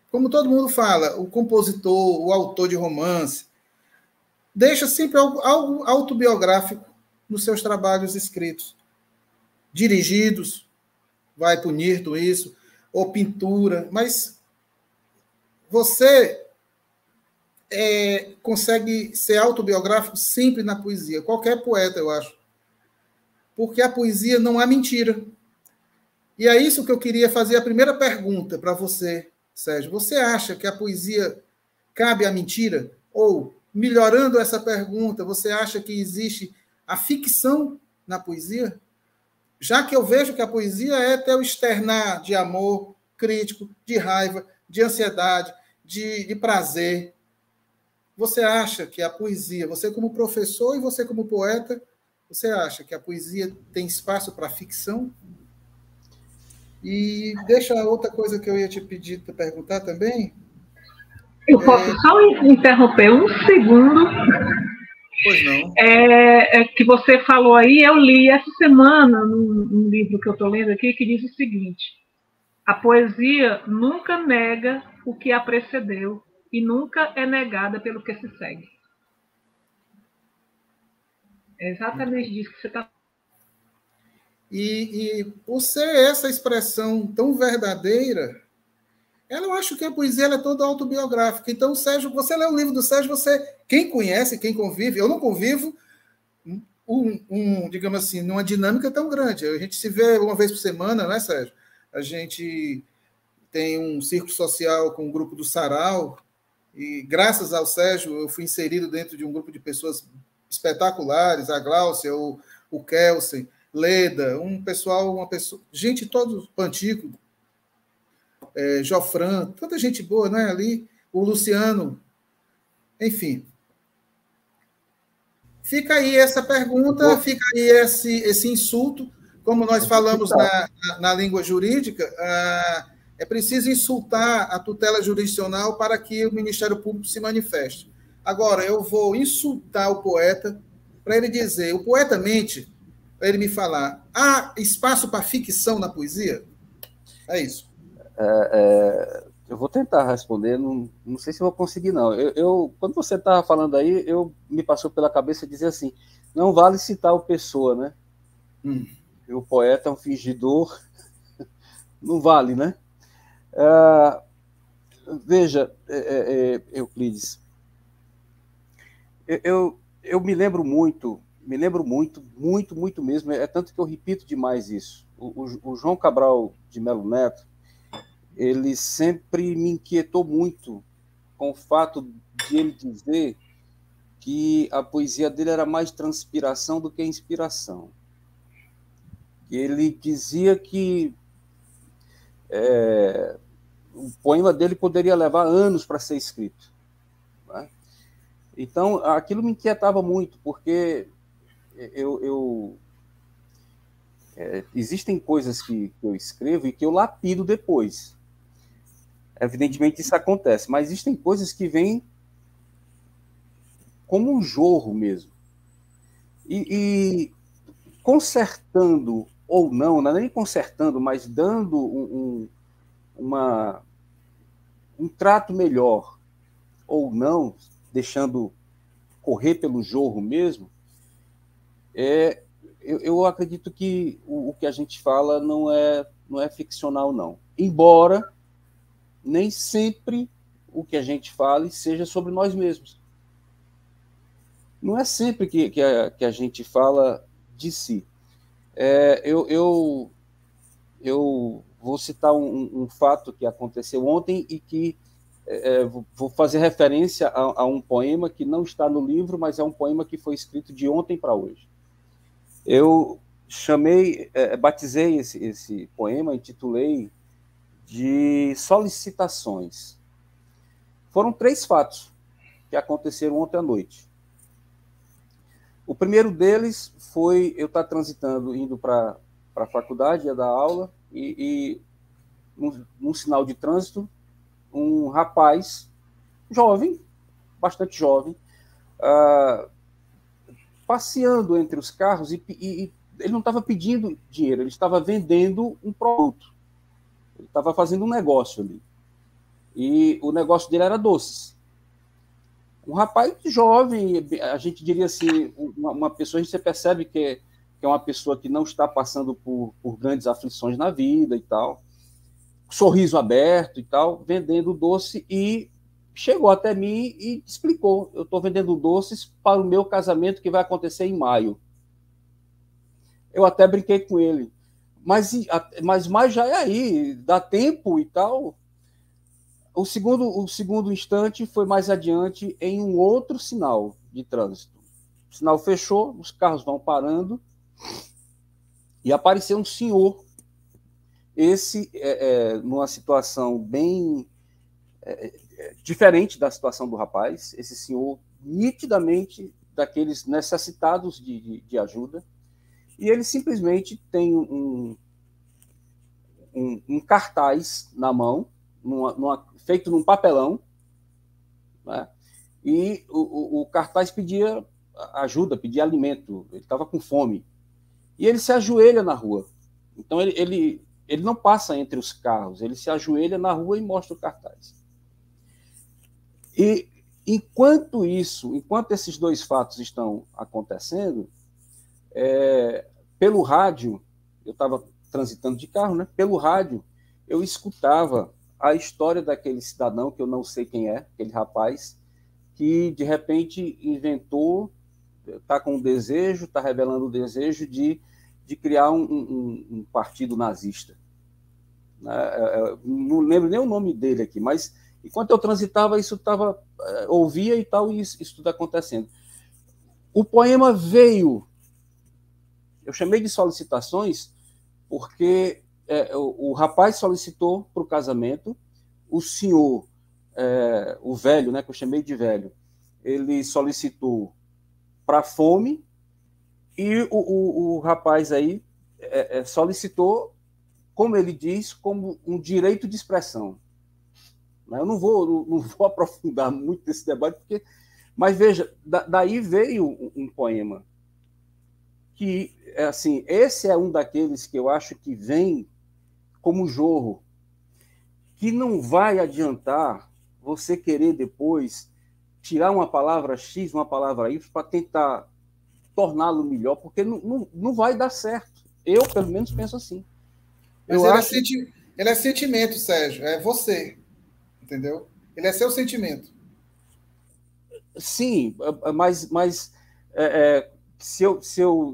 como todo mundo fala, o compositor, o autor de romance, deixa sempre algo autobiográfico nos seus trabalhos escritos. Dirigidos, vai punir tudo isso, ou pintura, mas você consegue ser autobiográfico sempre na poesia, qualquer poeta, eu acho. Porque a poesia não há mentira. E é isso que eu queria fazer a primeira pergunta para você, Sérgio. Você acha que a poesia cabe à mentira? Ou, melhorando essa pergunta, você acha que existe a ficção na poesia? Já que eu vejo que a poesia é até o externar de amor crítico, de raiva, de ansiedade, de prazer. Você acha que a poesia, você como professor e você como poeta, você acha que a poesia tem espaço para ficção? E deixa outra coisa que eu ia te pedir para perguntar também. Eu posso só interromper um segundo? Pois não. Que você falou aí, eu li essa semana num livro que eu estou lendo aqui, que diz o seguinte: a poesia nunca nega o que a precedeu e nunca é negada pelo que se segue. É exatamente disso que você está. E por ser essa expressão tão verdadeira, eu acho que a poesia ela é toda autobiográfica. Então, Sérgio, você lê o livro do Sérgio, quem conhece, quem convive, eu não convivo, digamos assim, numa dinâmica tão grande. A gente se vê uma vez por semana, né, Sérgio? A gente tem um círculo social com o grupo do Sarau, e graças ao Sérgio, eu fui inserido dentro de um grupo de pessoas espetaculares, a Gláucia, o Kelsen, Leda, uma pessoa, gente, todos, Pantico, Jofran, tanta gente boa, né, ali, o Luciano, enfim. Fica aí essa pergunta, fica aí esse insulto, como nós falamos na língua jurídica, é preciso insultar a tutela jurisdicional para que o Ministério Público se manifeste. Agora, eu vou insultar o poeta para ele dizer, o poeta mente, para ele me falar, há espaço para ficção na poesia? É isso. Eu vou tentar responder, não sei se vou conseguir, não. Quando você estava falando aí, me passou pela cabeça dizer assim, não vale citar o Pessoa, né? O poeta é um fingidor, não vale, né? Veja, Euclides, eu me lembro muito mesmo, é tanto que eu repito demais isso. O João Cabral de Melo Neto, ele sempre me inquietou muito com o fato de ele dizer que a poesia dele era mais transpiração do que inspiração. Ele dizia que o poema dele poderia levar anos para ser escrito, né? Então, aquilo me inquietava muito, porque existem coisas que eu escrevo e que eu lapido depois. Evidentemente, isso acontece, mas existem coisas que vêm como um jorro mesmo. E consertando ou não é nem consertando, mas dando um trato melhor ou não, deixando correr pelo jorro mesmo, eu acredito que o que a gente fala não é ficcional, não. Embora nem sempre o que a gente fale seja sobre nós mesmos. não é sempre que a gente fala de si. Eu vou citar um fato que aconteceu ontem e que vou fazer referência a um poema que não está no livro, mas é um poema que foi escrito de ontem para hoje. Eu batizei esse poema, intitulei de Solicitações. Foram 3 fatos que aconteceram ontem à noite. O primeiro deles foi eu estar transitando, indo para a faculdade, ia dar aula, e num sinal de trânsito, um rapaz jovem, bastante jovem, passeando entre os carros, e ele não estava pedindo dinheiro, ele estava vendendo um produto. Ele estava fazendo um negócio ali. E o negócio dele era doces. Um rapaz jovem, a gente diria assim, uma pessoa, a gente percebe que é uma pessoa que não está passando por grandes aflições na vida e tal, sorriso aberto e tal, vendendo doce, e chegou até mim e explicou: eu estou vendendo doces para o meu casamento que vai acontecer em maio. Eu até brinquei com ele, mas já é aí, dá tempo e tal. O segundo instante foi mais adiante, em um outro sinal de trânsito. O sinal fechou, os carros vão parando, e apareceu um senhor, numa situação bem diferente da situação do rapaz, esse senhor nitidamente daqueles necessitados de ajuda, e ele simplesmente tem um cartaz na mão, feito num papelão, né? E o cartaz pedia ajuda, pedia alimento, ele estava com fome. E ele se ajoelha na rua. Então ele não passa entre os carros, ele se ajoelha na rua e mostra o cartaz. E enquanto esses 2 fatos estão acontecendo, pelo rádio, eu estava transitando de carro, né? Pelo rádio, eu escutava a história daquele cidadão, que eu não sei quem é, aquele rapaz, que de repente inventou, está com um desejo, está revelando o desejo de criar um partido nazista. Não lembro nem o nome dele aqui, mas enquanto eu transitava, isso estava, ouvia e tal, e isso tudo acontecendo. O poema veio, eu chamei de Solicitações, porque o rapaz solicitou para o casamento, o senhor, o velho, né, que eu chamei de velho, ele solicitou para fome, e o rapaz aí solicitou, como ele diz, como um direito de expressão. Eu não vou aprofundar muito nesse debate, mas veja, daí veio um poema que, assim, esse é um daqueles que eu acho que vem como jorro, que não vai adiantar você querer depois tirar uma palavra X, uma palavra Y, para tentar torná-lo melhor, porque não vai dar certo. Eu, pelo menos, penso assim. Mas ele é sentimento, Sérgio. É você. Entendeu? Ele é seu sentimento. Sim, mas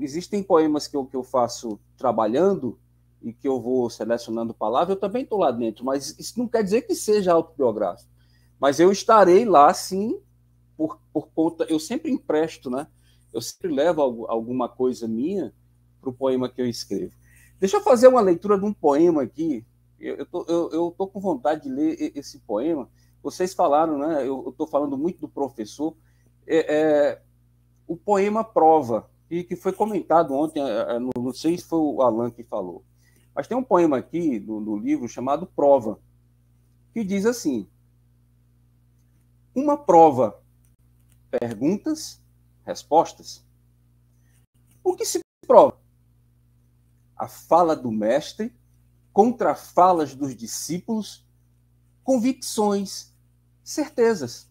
existem poemas que eu faço trabalhando e que eu vou selecionando palavras, eu também estou lá dentro, mas isso não quer dizer que seja autobiográfico. Mas eu estarei lá, sim, por conta... Eu sempre empresto, né? Eu sempre levo alguma coisa minha para o poema que eu escrevo. Deixa eu fazer uma leitura de um poema aqui. Eu tô com vontade de ler esse poema. Vocês falaram, né? Eu estou falando muito do professor. O poema Prova, que foi comentado ontem, não sei se foi o Alan que falou, mas tem um poema aqui no livro chamado Prova, que diz assim: uma prova, perguntas, respostas. O que se prova? A fala do mestre contra falas dos discípulos, convicções, certezas.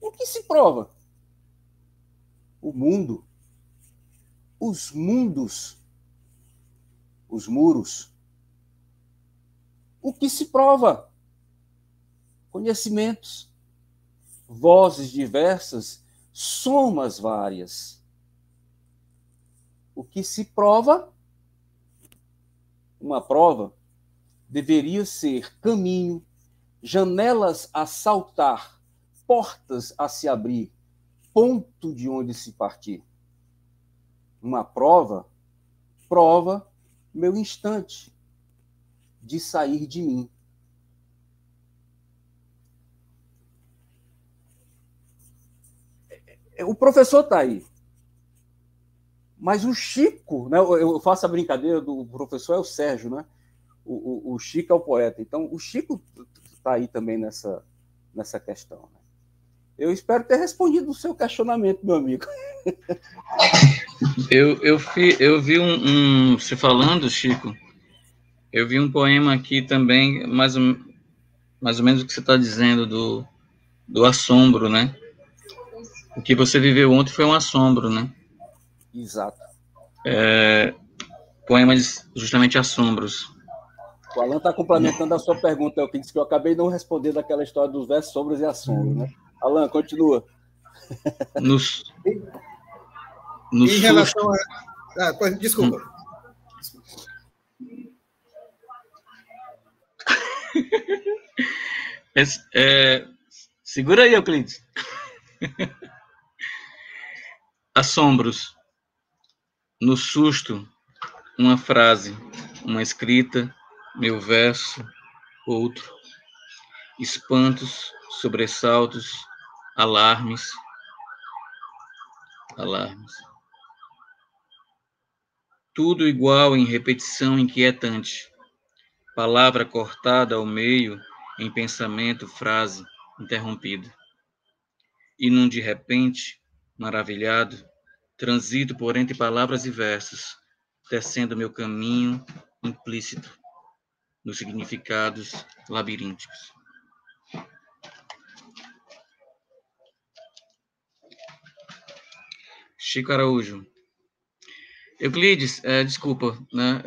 O que se prova? O mundo, os mundos, os muros. O que se prova? Conhecimentos, vozes diversas somas várias. O que se prova, uma prova, deveria ser caminho, janelas a saltar, portas a se abrir, ponto de onde se partir. Uma prova, prova meu instante de sair de mim. O professor está aí. Mas o Chico, né, eu faço a brincadeira do professor, é o Sérgio, né? O Chico é o poeta. Então, o Chico está aí também nessa questão. Né? Eu espero ter respondido o seu questionamento, meu amigo. Eu vi se falando, Chico, eu vi um poema aqui também, mais ou menos o que você está dizendo do assombro, né? O que você viveu ontem foi um assombro, né? Exato. Poemas justamente assombros. O Alan está complementando a sua pergunta, que disse que eu acabei não respondendo aquela história dos versos, sombras e assombros, né? Alan, continua. Em relação a... desculpa. Segura aí, Euclides. Assombros. No susto, uma frase, uma escrita, meu verso, outro. Espantos, sobressaltos, alarmes. Tudo igual em repetição inquietante. Palavra cortada ao meio, em pensamento, frase interrompida. E num de repente, maravilhado, transito por entre palavras e versos, tecendo meu caminho implícito nos significados labirínticos. Chico Araújo. Euclides, desculpa, né?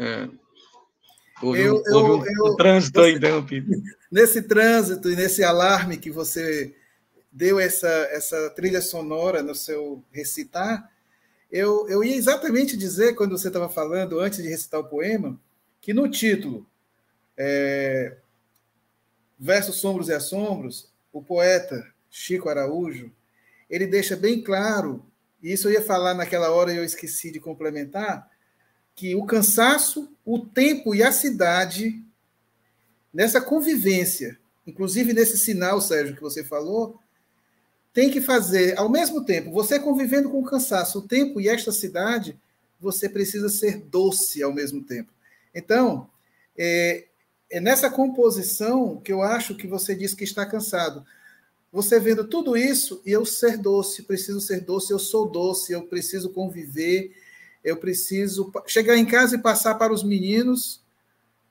Houve um trânsito aí interrompido. Nesse trânsito e nesse alarme que você deu essa trilha sonora no seu recitar, eu ia exatamente dizer, quando você estava falando, antes de recitar o poema, que no título, Versos Sombros e Assombros, o poeta Chico Araújo, ele deixa bem claro, e isso eu ia falar naquela hora e eu esqueci de complementar, que o cansaço, o tempo e a cidade, nessa convivência, inclusive nesse sinal, Sérgio, que você falou, tem que fazer, ao mesmo tempo, você convivendo com o cansaço, o tempo e esta cidade, você precisa ser doce ao mesmo tempo. Então, é nessa composição que eu acho que você diz que está cansado. Você vendo tudo isso, e eu ser doce, preciso ser doce, eu sou doce, eu preciso conviver, eu preciso chegar em casa e passar para os meninos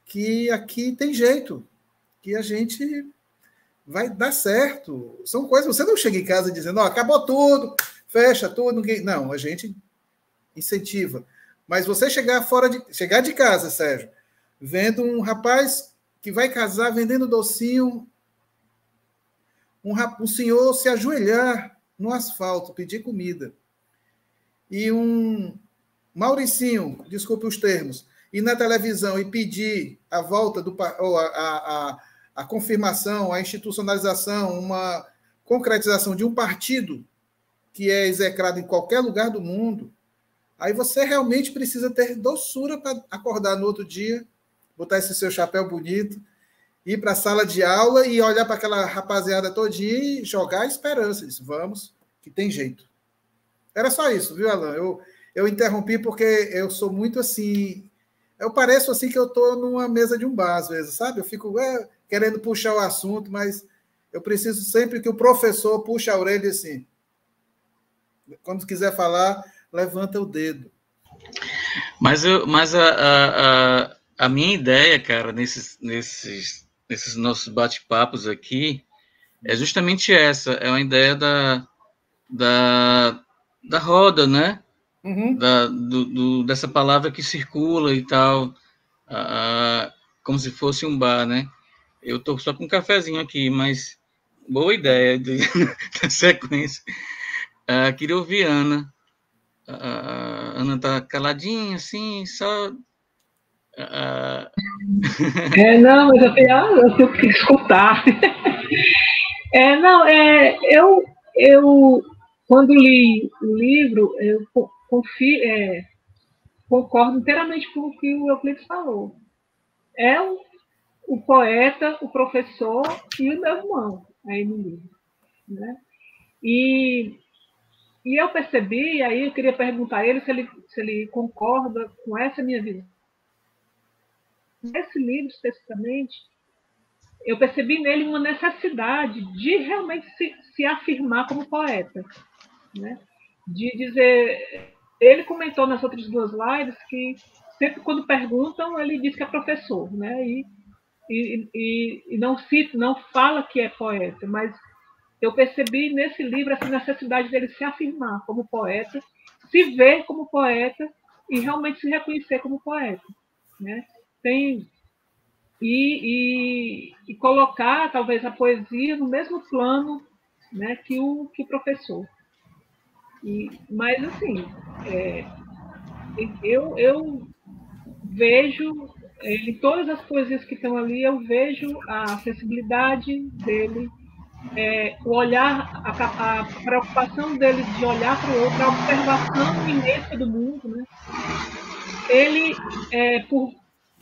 que aqui tem jeito, que a gente vai dar certo. São coisas, você não chega em casa dizendo, acabou tudo, fecha tudo, ninguém... Não, a gente incentiva. Mas você chegar de casa, Sérgio, vendo um rapaz que vai casar vendendo docinho, um senhor se ajoelhar no asfalto, pedir comida, e um Mauricinho, desculpe os termos, ir na televisão e pedir a volta a confirmação, a institucionalização, uma concretização de um partido que é execrado em qualquer lugar do mundo, aí você realmente precisa ter doçura para acordar no outro dia, botar esse seu chapéu bonito, ir para a sala de aula e olhar para aquela rapaziada todinha e jogar a esperança. Disse, vamos, que tem jeito. Era só isso, viu, Alan? Eu interrompi porque eu sou muito assim... Eu pareço assim que eu estou numa mesa de um bar, às vezes, sabe? Eu fico querendo puxar o assunto, mas eu preciso sempre que o professor puxe a orelha assim. Quando quiser falar, levanta o dedo. Mas a minha ideia, cara, nesses nossos bate-papos aqui, é justamente essa. É uma ideia da roda, né? Uhum. Dessa palavra que circula e tal, como se fosse um bar, né? Eu estou só com um cafezinho aqui, mas boa ideia da sequência. Queria ouvir a Ana. A Ana está caladinha, assim, só... Não, mas eu tenho que escutar. Não, eu quando li o livro, eu concordo inteiramente com o que o Euclides falou. É o poeta, o professor e o meu irmão aí no livro, né? E eu percebi, aí eu queria perguntar a ele se ele concorda com essa minha visão. Nesse livro, especificamente, eu percebi nele uma necessidade de realmente se afirmar como poeta, né? De dizer... Ele comentou nas outras 2 lives que sempre quando perguntam, ele diz que é professor, né? E não fala que é poeta, mas eu percebi nesse livro essa necessidade dele se afirmar como poeta, se ver como poeta e realmente se reconhecer como poeta, né? E colocar talvez a poesia no mesmo plano, né, que o professor. Mas assim, eu vejo em todas as poesias que estão ali, eu vejo a sensibilidade dele, o olhar, a preocupação dele de olhar para o outro, a observação imensa do mundo, né? Ele, por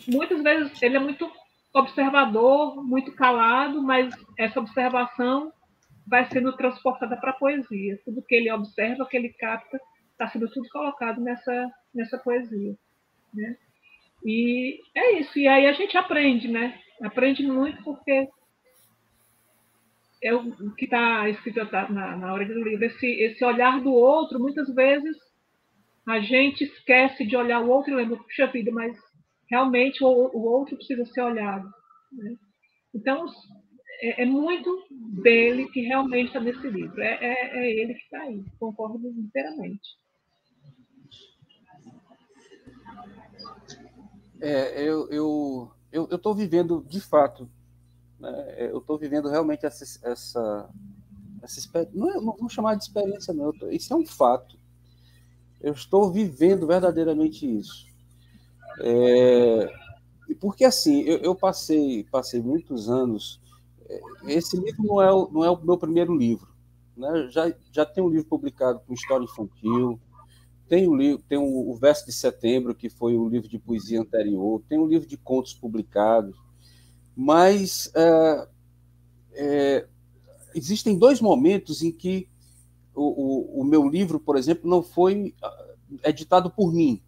muitas vezes, ele é muito observador, muito calado, mas essa observação vai sendo transportada para a poesia. Tudo que ele observa, que ele capta, está sendo tudo colocado nessa poesia, né? E é isso. E aí a gente aprende, né? Aprende muito porque o que está escrito na hora do livro, esse olhar do outro, muitas vezes a gente esquece de olhar o outro e lembra, puxa vida, mas realmente o outro precisa ser olhado, né? Então, é muito dele que realmente está nesse livro. É ele que está aí, concordo inteiramente. Eu estou vivendo, de fato, né? Eu estou vivendo realmente essa experiência. Não vou chamar de experiência, não. Isso é um fato. Eu estou vivendo verdadeiramente isso. Porque, assim, eu passei muitos anos... Esse livro não é o meu primeiro livro, né? Já tem um livro publicado com história infantil, tem o Verso de Setembro, que foi o livro de poesia anterior, tem um livro de contos publicados, mas existem 2 momentos em que o meu livro, por exemplo, não foi editado por mim,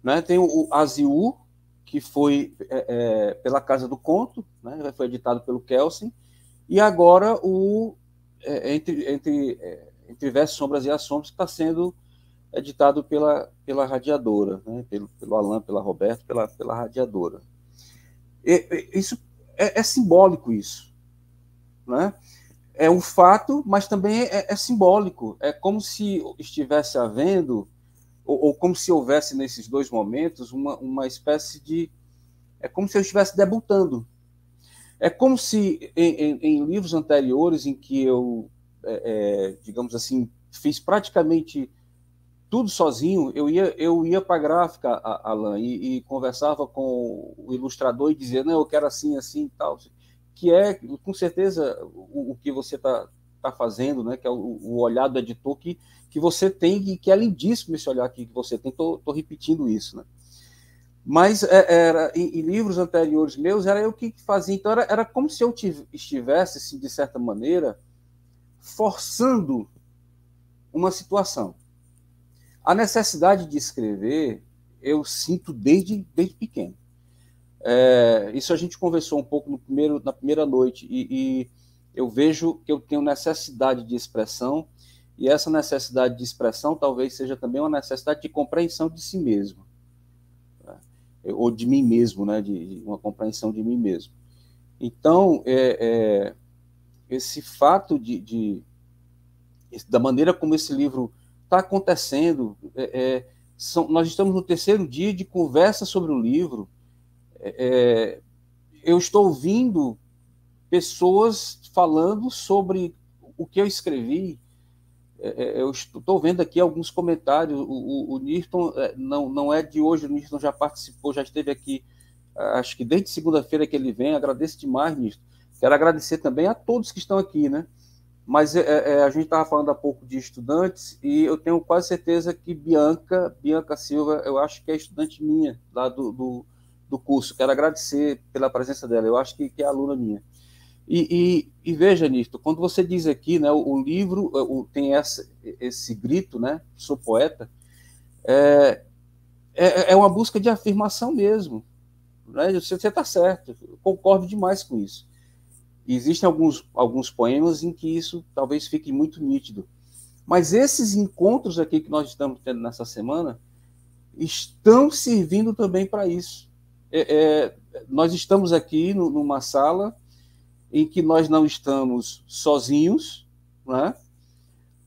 né? Tem o Aziú, que foi pela Casa do Conto, né? Foi editado pelo Kelsen, e agora Entre Versos, Sombras e Assombros, que está sendo editado pela Radiadora, né? pelo Alain, pela Roberto, pela Radiadora. Isso é simbólico, isso, né? É um fato, mas também é simbólico. É como se estivesse havendo, ou como se houvesse nesses 2 momentos uma espécie de... É como se eu estivesse debutando. É como se em livros anteriores em que eu, digamos assim, fiz praticamente tudo sozinho, eu ia para a gráfica, Alain, e conversava com o ilustrador e dizia, não, eu quero assim, assim e tal, que é, com certeza, o que você está fazendo, né, que é o olhar do editor que você tem, e que é lindíssimo esse olhar que você tem, estou repetindo isso, né? Mas em livros anteriores meus, era eu que fazia, então era como se eu estivesse, assim, de certa maneira, forçando uma situação. A necessidade de escrever, eu sinto desde pequeno. Isso a gente conversou um pouco na primeira noite, e eu vejo que eu tenho necessidade de expressão, e essa necessidade de expressão talvez seja também uma necessidade de compreensão de si mesmo, né? Ou de mim mesmo, né? De uma compreensão de mim mesmo. Então, esse fato da maneira como esse livro está acontecendo, nós estamos no 3º dia de conversa sobre o livro. Eu estou ouvindo pessoas falando sobre o que eu escrevi, Eu estou vendo aqui alguns comentários. O Nirton não é de hoje, o Nirton já participou, já esteve aqui, acho que desde segunda-feira que ele vem. Agradeço demais, Nirton. Quero agradecer também a todos que estão aqui, né? Mas a gente estava falando há pouco de estudantes, e eu tenho quase certeza que Bianca Silva, eu acho que é estudante minha, lá do curso. Quero agradecer pela presença dela, eu acho que é aluna minha. E veja, Nirton, quando você diz aqui, né, o livro tem esse grito, né, sou poeta, é uma busca de afirmação mesmo. Né? Você está certo, eu concordo demais com isso. Existem alguns poemas em que isso talvez fique muito nítido. Mas esses encontros aqui que nós estamos tendo nessa semana estão servindo também para isso. Nós estamos aqui numa sala em que nós não estamos sozinhos, né?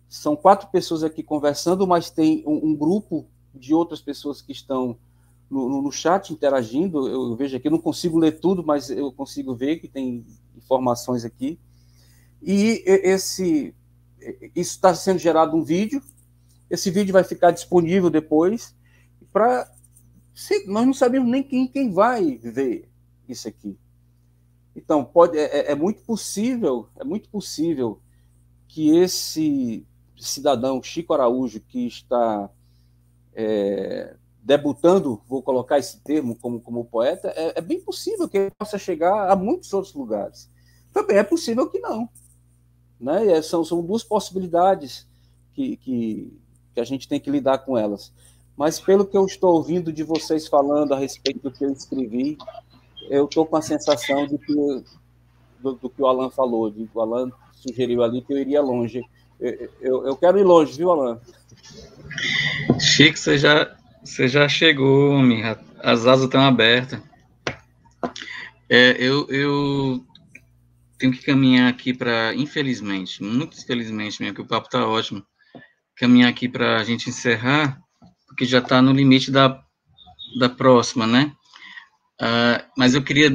São 4 pessoas aqui conversando, mas tem um grupo de outras pessoas que estão no chat interagindo. Eu vejo aqui, eu não consigo ler tudo, mas eu consigo ver que tem informações aqui. E isso está sendo gerado um vídeo. Esse vídeo vai ficar disponível depois. Nós não sabemos nem quem vai ver isso aqui. Então, é muito possível que esse cidadão, Chico Araújo, que está debutando, vou colocar esse termo como poeta, é bem possível que ele possa chegar a muitos outros lugares. Também é possível que não. Né? São 2 possibilidades que a gente tem que lidar com elas. Mas, pelo que eu estou ouvindo de vocês falando a respeito do que eu escrevi, eu estou com a sensação do que o Alan falou, o Alan sugeriu ali que eu iria longe. Eu quero ir longe, viu, Alan? Chico, você já chegou, as asas estão abertas. Eu tenho que caminhar aqui para, infelizmente, muito infelizmente mesmo, que o papo está ótimo, caminhar aqui para a gente encerrar, porque já está no limite da próxima, né? Mas eu queria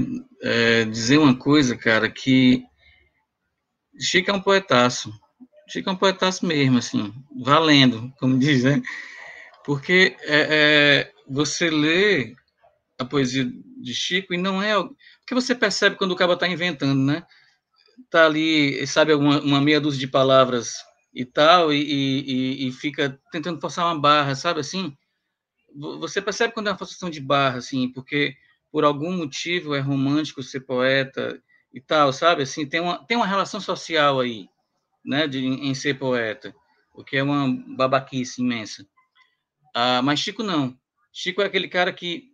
dizer uma coisa, cara, que Chico é um poetaço. Chico é um poetaço mesmo, assim, valendo, como diz, né? Porque você lê a poesia de Chico e não é o que você percebe quando o cara está inventando, né? Tá ali, sabe, uma meia dúzia de palavras e tal, e fica tentando forçar uma barra, sabe, assim? Você percebe quando é uma forçação de barra, assim, porque por algum motivo é romântico ser poeta e tal, sabe, assim, tem uma relação social aí, né, em ser poeta, o que é uma babaquice imensa. Mas Chico não. Chico é aquele cara que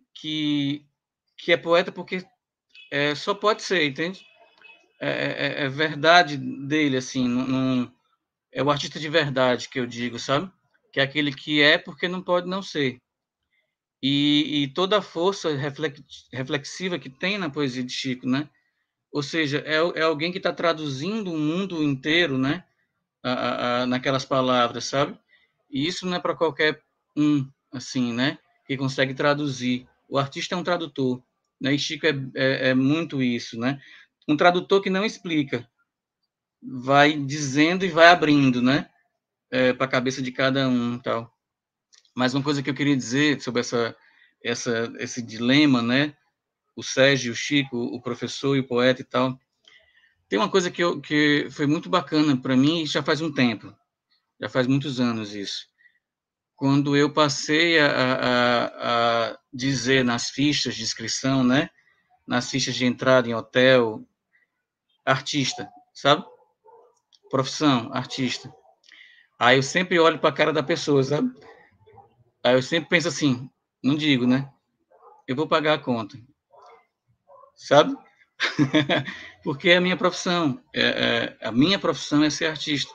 é poeta porque só pode ser, entende? É verdade dele, assim, não, é o artista de verdade que eu digo, sabe? Que é aquele que é porque não pode não ser. E toda a força reflexiva que tem na poesia de Chico, né? Ou seja, é alguém que está traduzindo o mundo inteiro, né? Naquelas palavras, sabe? E isso não é para qualquer assim, né? Que consegue traduzir. O artista é um tradutor, né? E Chico é muito isso, né? Um tradutor que não explica, vai dizendo e vai abrindo, né? Para a cabeça de cada um, tal. Mas uma coisa que eu queria dizer sobre esse dilema, né? O Sérgio, o Chico, o professor e o poeta e tal. Tem uma coisa que foi muito bacana para mim, e já faz um tempo, já faz muitos anos isso. Quando eu passei a dizer nas fichas de inscrição, né? Nas fichas de entrada em hotel, artista, sabe? Profissão, artista. Aí eu sempre olho para a cara da pessoa, sabe? Aí eu sempre penso assim, não digo, né? Eu vou pagar a conta, sabe? Porque é a minha profissão. A minha profissão é ser artista.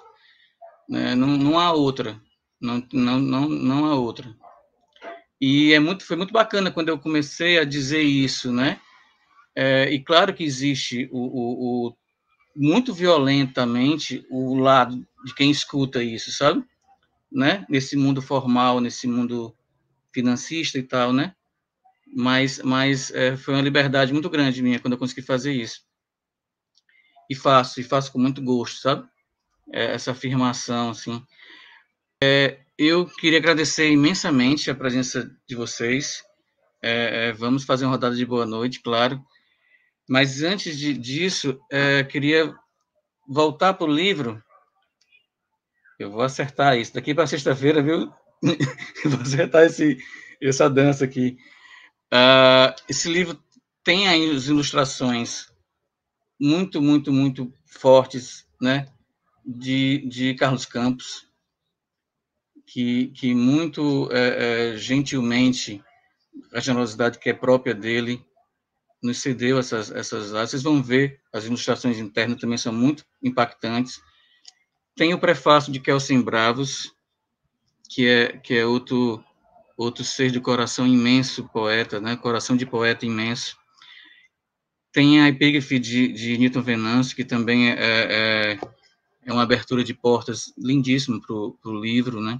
Né? Não há outra. Não há outra. E foi muito bacana quando eu comecei a dizer isso, né? E claro que existe muito violentamente o lado de quem escuta isso, sabe? Né? Nesse mundo formal, nesse mundo financista e tal, né? Mas foi uma liberdade muito grande minha quando eu consegui fazer isso. E faço com muito gosto, sabe? Essa afirmação, assim. Eu queria agradecer imensamente a presença de vocês. Vamos fazer uma rodada de boa noite, claro. Mas antes disso, queria voltar para o livro. Eu vou acertar isso. Daqui para sexta-feira, viu? Eu vou acertar essa dança aqui. Esse livro tem aí as ilustrações muito, muito, muito fortes, né? De Carlos Campos, que muito gentilmente, a generosidade que é própria dele, nos cedeu essas artes. Vocês vão ver, as ilustrações internas também são muito impactantes. Tem o prefácio de Kelsen Bravos, que é outro ser de coração imenso, poeta, né? Coração de poeta imenso. Tem a epígrafe de Newton Venâncio, que também é uma abertura de portas lindíssimo para o livro, né?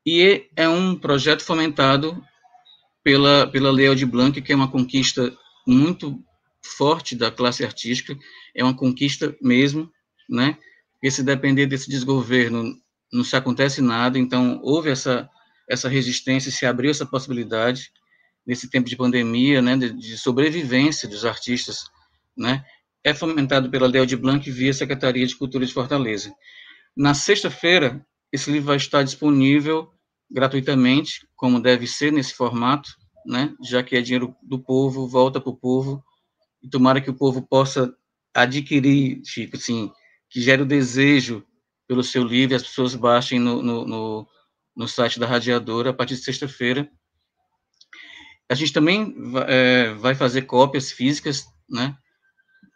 E é um projeto fomentado pela Lei Aldir Blanc, que é uma conquista muito forte da classe artística, é uma conquista mesmo, né? Porque se depender desse desgoverno, não se acontece nada, então houve essa resistência, se abriu essa possibilidade nesse tempo de pandemia, né, de sobrevivência dos artistas, né? É fomentado pela Lei Aldir Blanc via Secretaria de Cultura de Fortaleza. Na sexta-feira, esse livro vai estar disponível gratuitamente, como deve ser nesse formato, né? Já que é dinheiro do povo, volta para o povo, e tomara que o povo possa adquirir, Chico, assim, que gere o desejo pelo seu livro, e as pessoas baixem no site da Radiadora a partir de sexta-feira. A gente também vai fazer cópias físicas, né?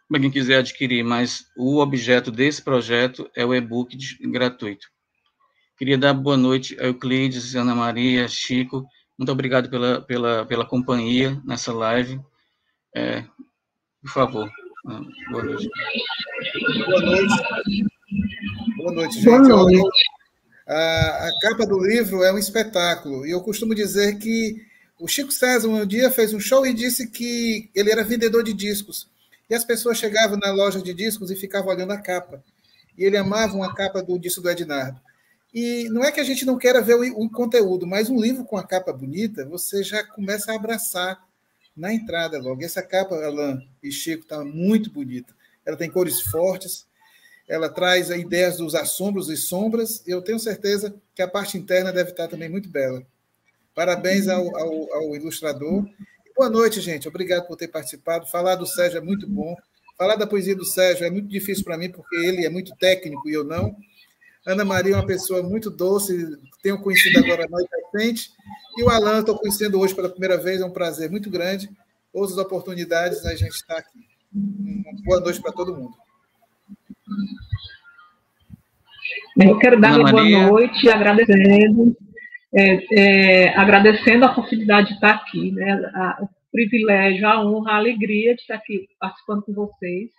Para quem quiser adquirir, mas o objeto desse projeto é o e-book gratuito. Queria dar boa noite a Euclides, Ana Maria, Chico. Muito obrigado pela companhia nessa live. Por favor, boa noite. Boa noite. Boa noite, gente. Boa noite. A capa do livro é um espetáculo. E eu costumo dizer que o Chico César um dia fez um show e disse que ele era vendedor de discos. E as pessoas chegavam na loja de discos e ficavam olhando a capa. E ele amava uma capa do disco do Ednardo. E não é que a gente não queira ver o conteúdo, mas um livro com a capa bonita, você já começa a abraçar na entrada logo. Essa capa, Alain e Chico, está muito bonita. Ela tem cores fortes, ela traz ideias dos assombros e sombras, e eu tenho certeza que a parte interna deve estar também muito bela. Parabéns ao ilustrador. Boa noite, gente. Obrigado por ter participado. Falar do Sérgio é muito bom. Falar da poesia do Sérgio é muito difícil para mim, porque ele é muito técnico e eu não. Ana Maria é uma pessoa muito doce, tenho conhecido agora mais recente. E o Alain, estou conhecendo hoje pela primeira vez, é um prazer muito grande. Outras oportunidades, a gente está aqui. Uma boa noite para todo mundo. Eu quero dar uma boa noite, agradecendo a oportunidade de estar aqui, né? O privilégio, a honra, a alegria de estar aqui participando com vocês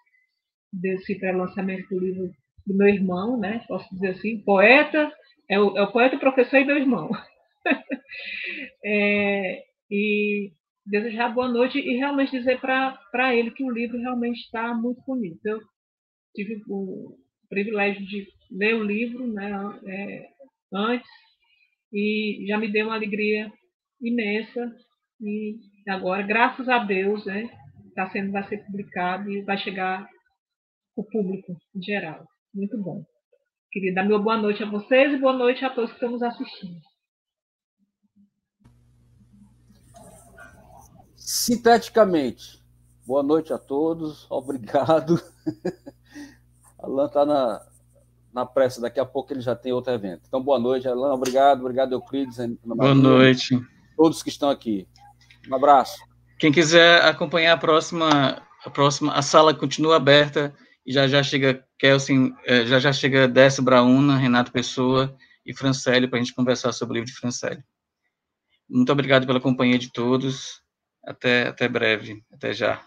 desse pré-lançamento do livro do meu irmão, né? Posso dizer assim, poeta, é o poeta, professor e meu irmão. E desejar boa noite e realmente dizer para ele que o livro realmente está muito bonito. Eu tive o privilégio de ler o livro, né, antes, e já me deu uma alegria imensa. E agora, graças a Deus, né, vai ser publicado e vai chegar ao público em geral. Muito bom. Queria dar meu boa noite a vocês e boa noite a todos que estão nos assistindo. Sinteticamente, boa noite a todos, obrigado. Alain está na pressa, daqui a pouco ele já tem outro evento. Então, boa noite, Alain, obrigado Euclides. Boa noite. Todos que estão aqui. Um abraço. Quem quiser acompanhar a sala continua aberta e já chega Kelsen, já chega Décio Brauna, Renato Pessoa e Francélio para a gente conversar sobre o livro de Francélio. Muito obrigado pela companhia de todos. Até breve. Até já.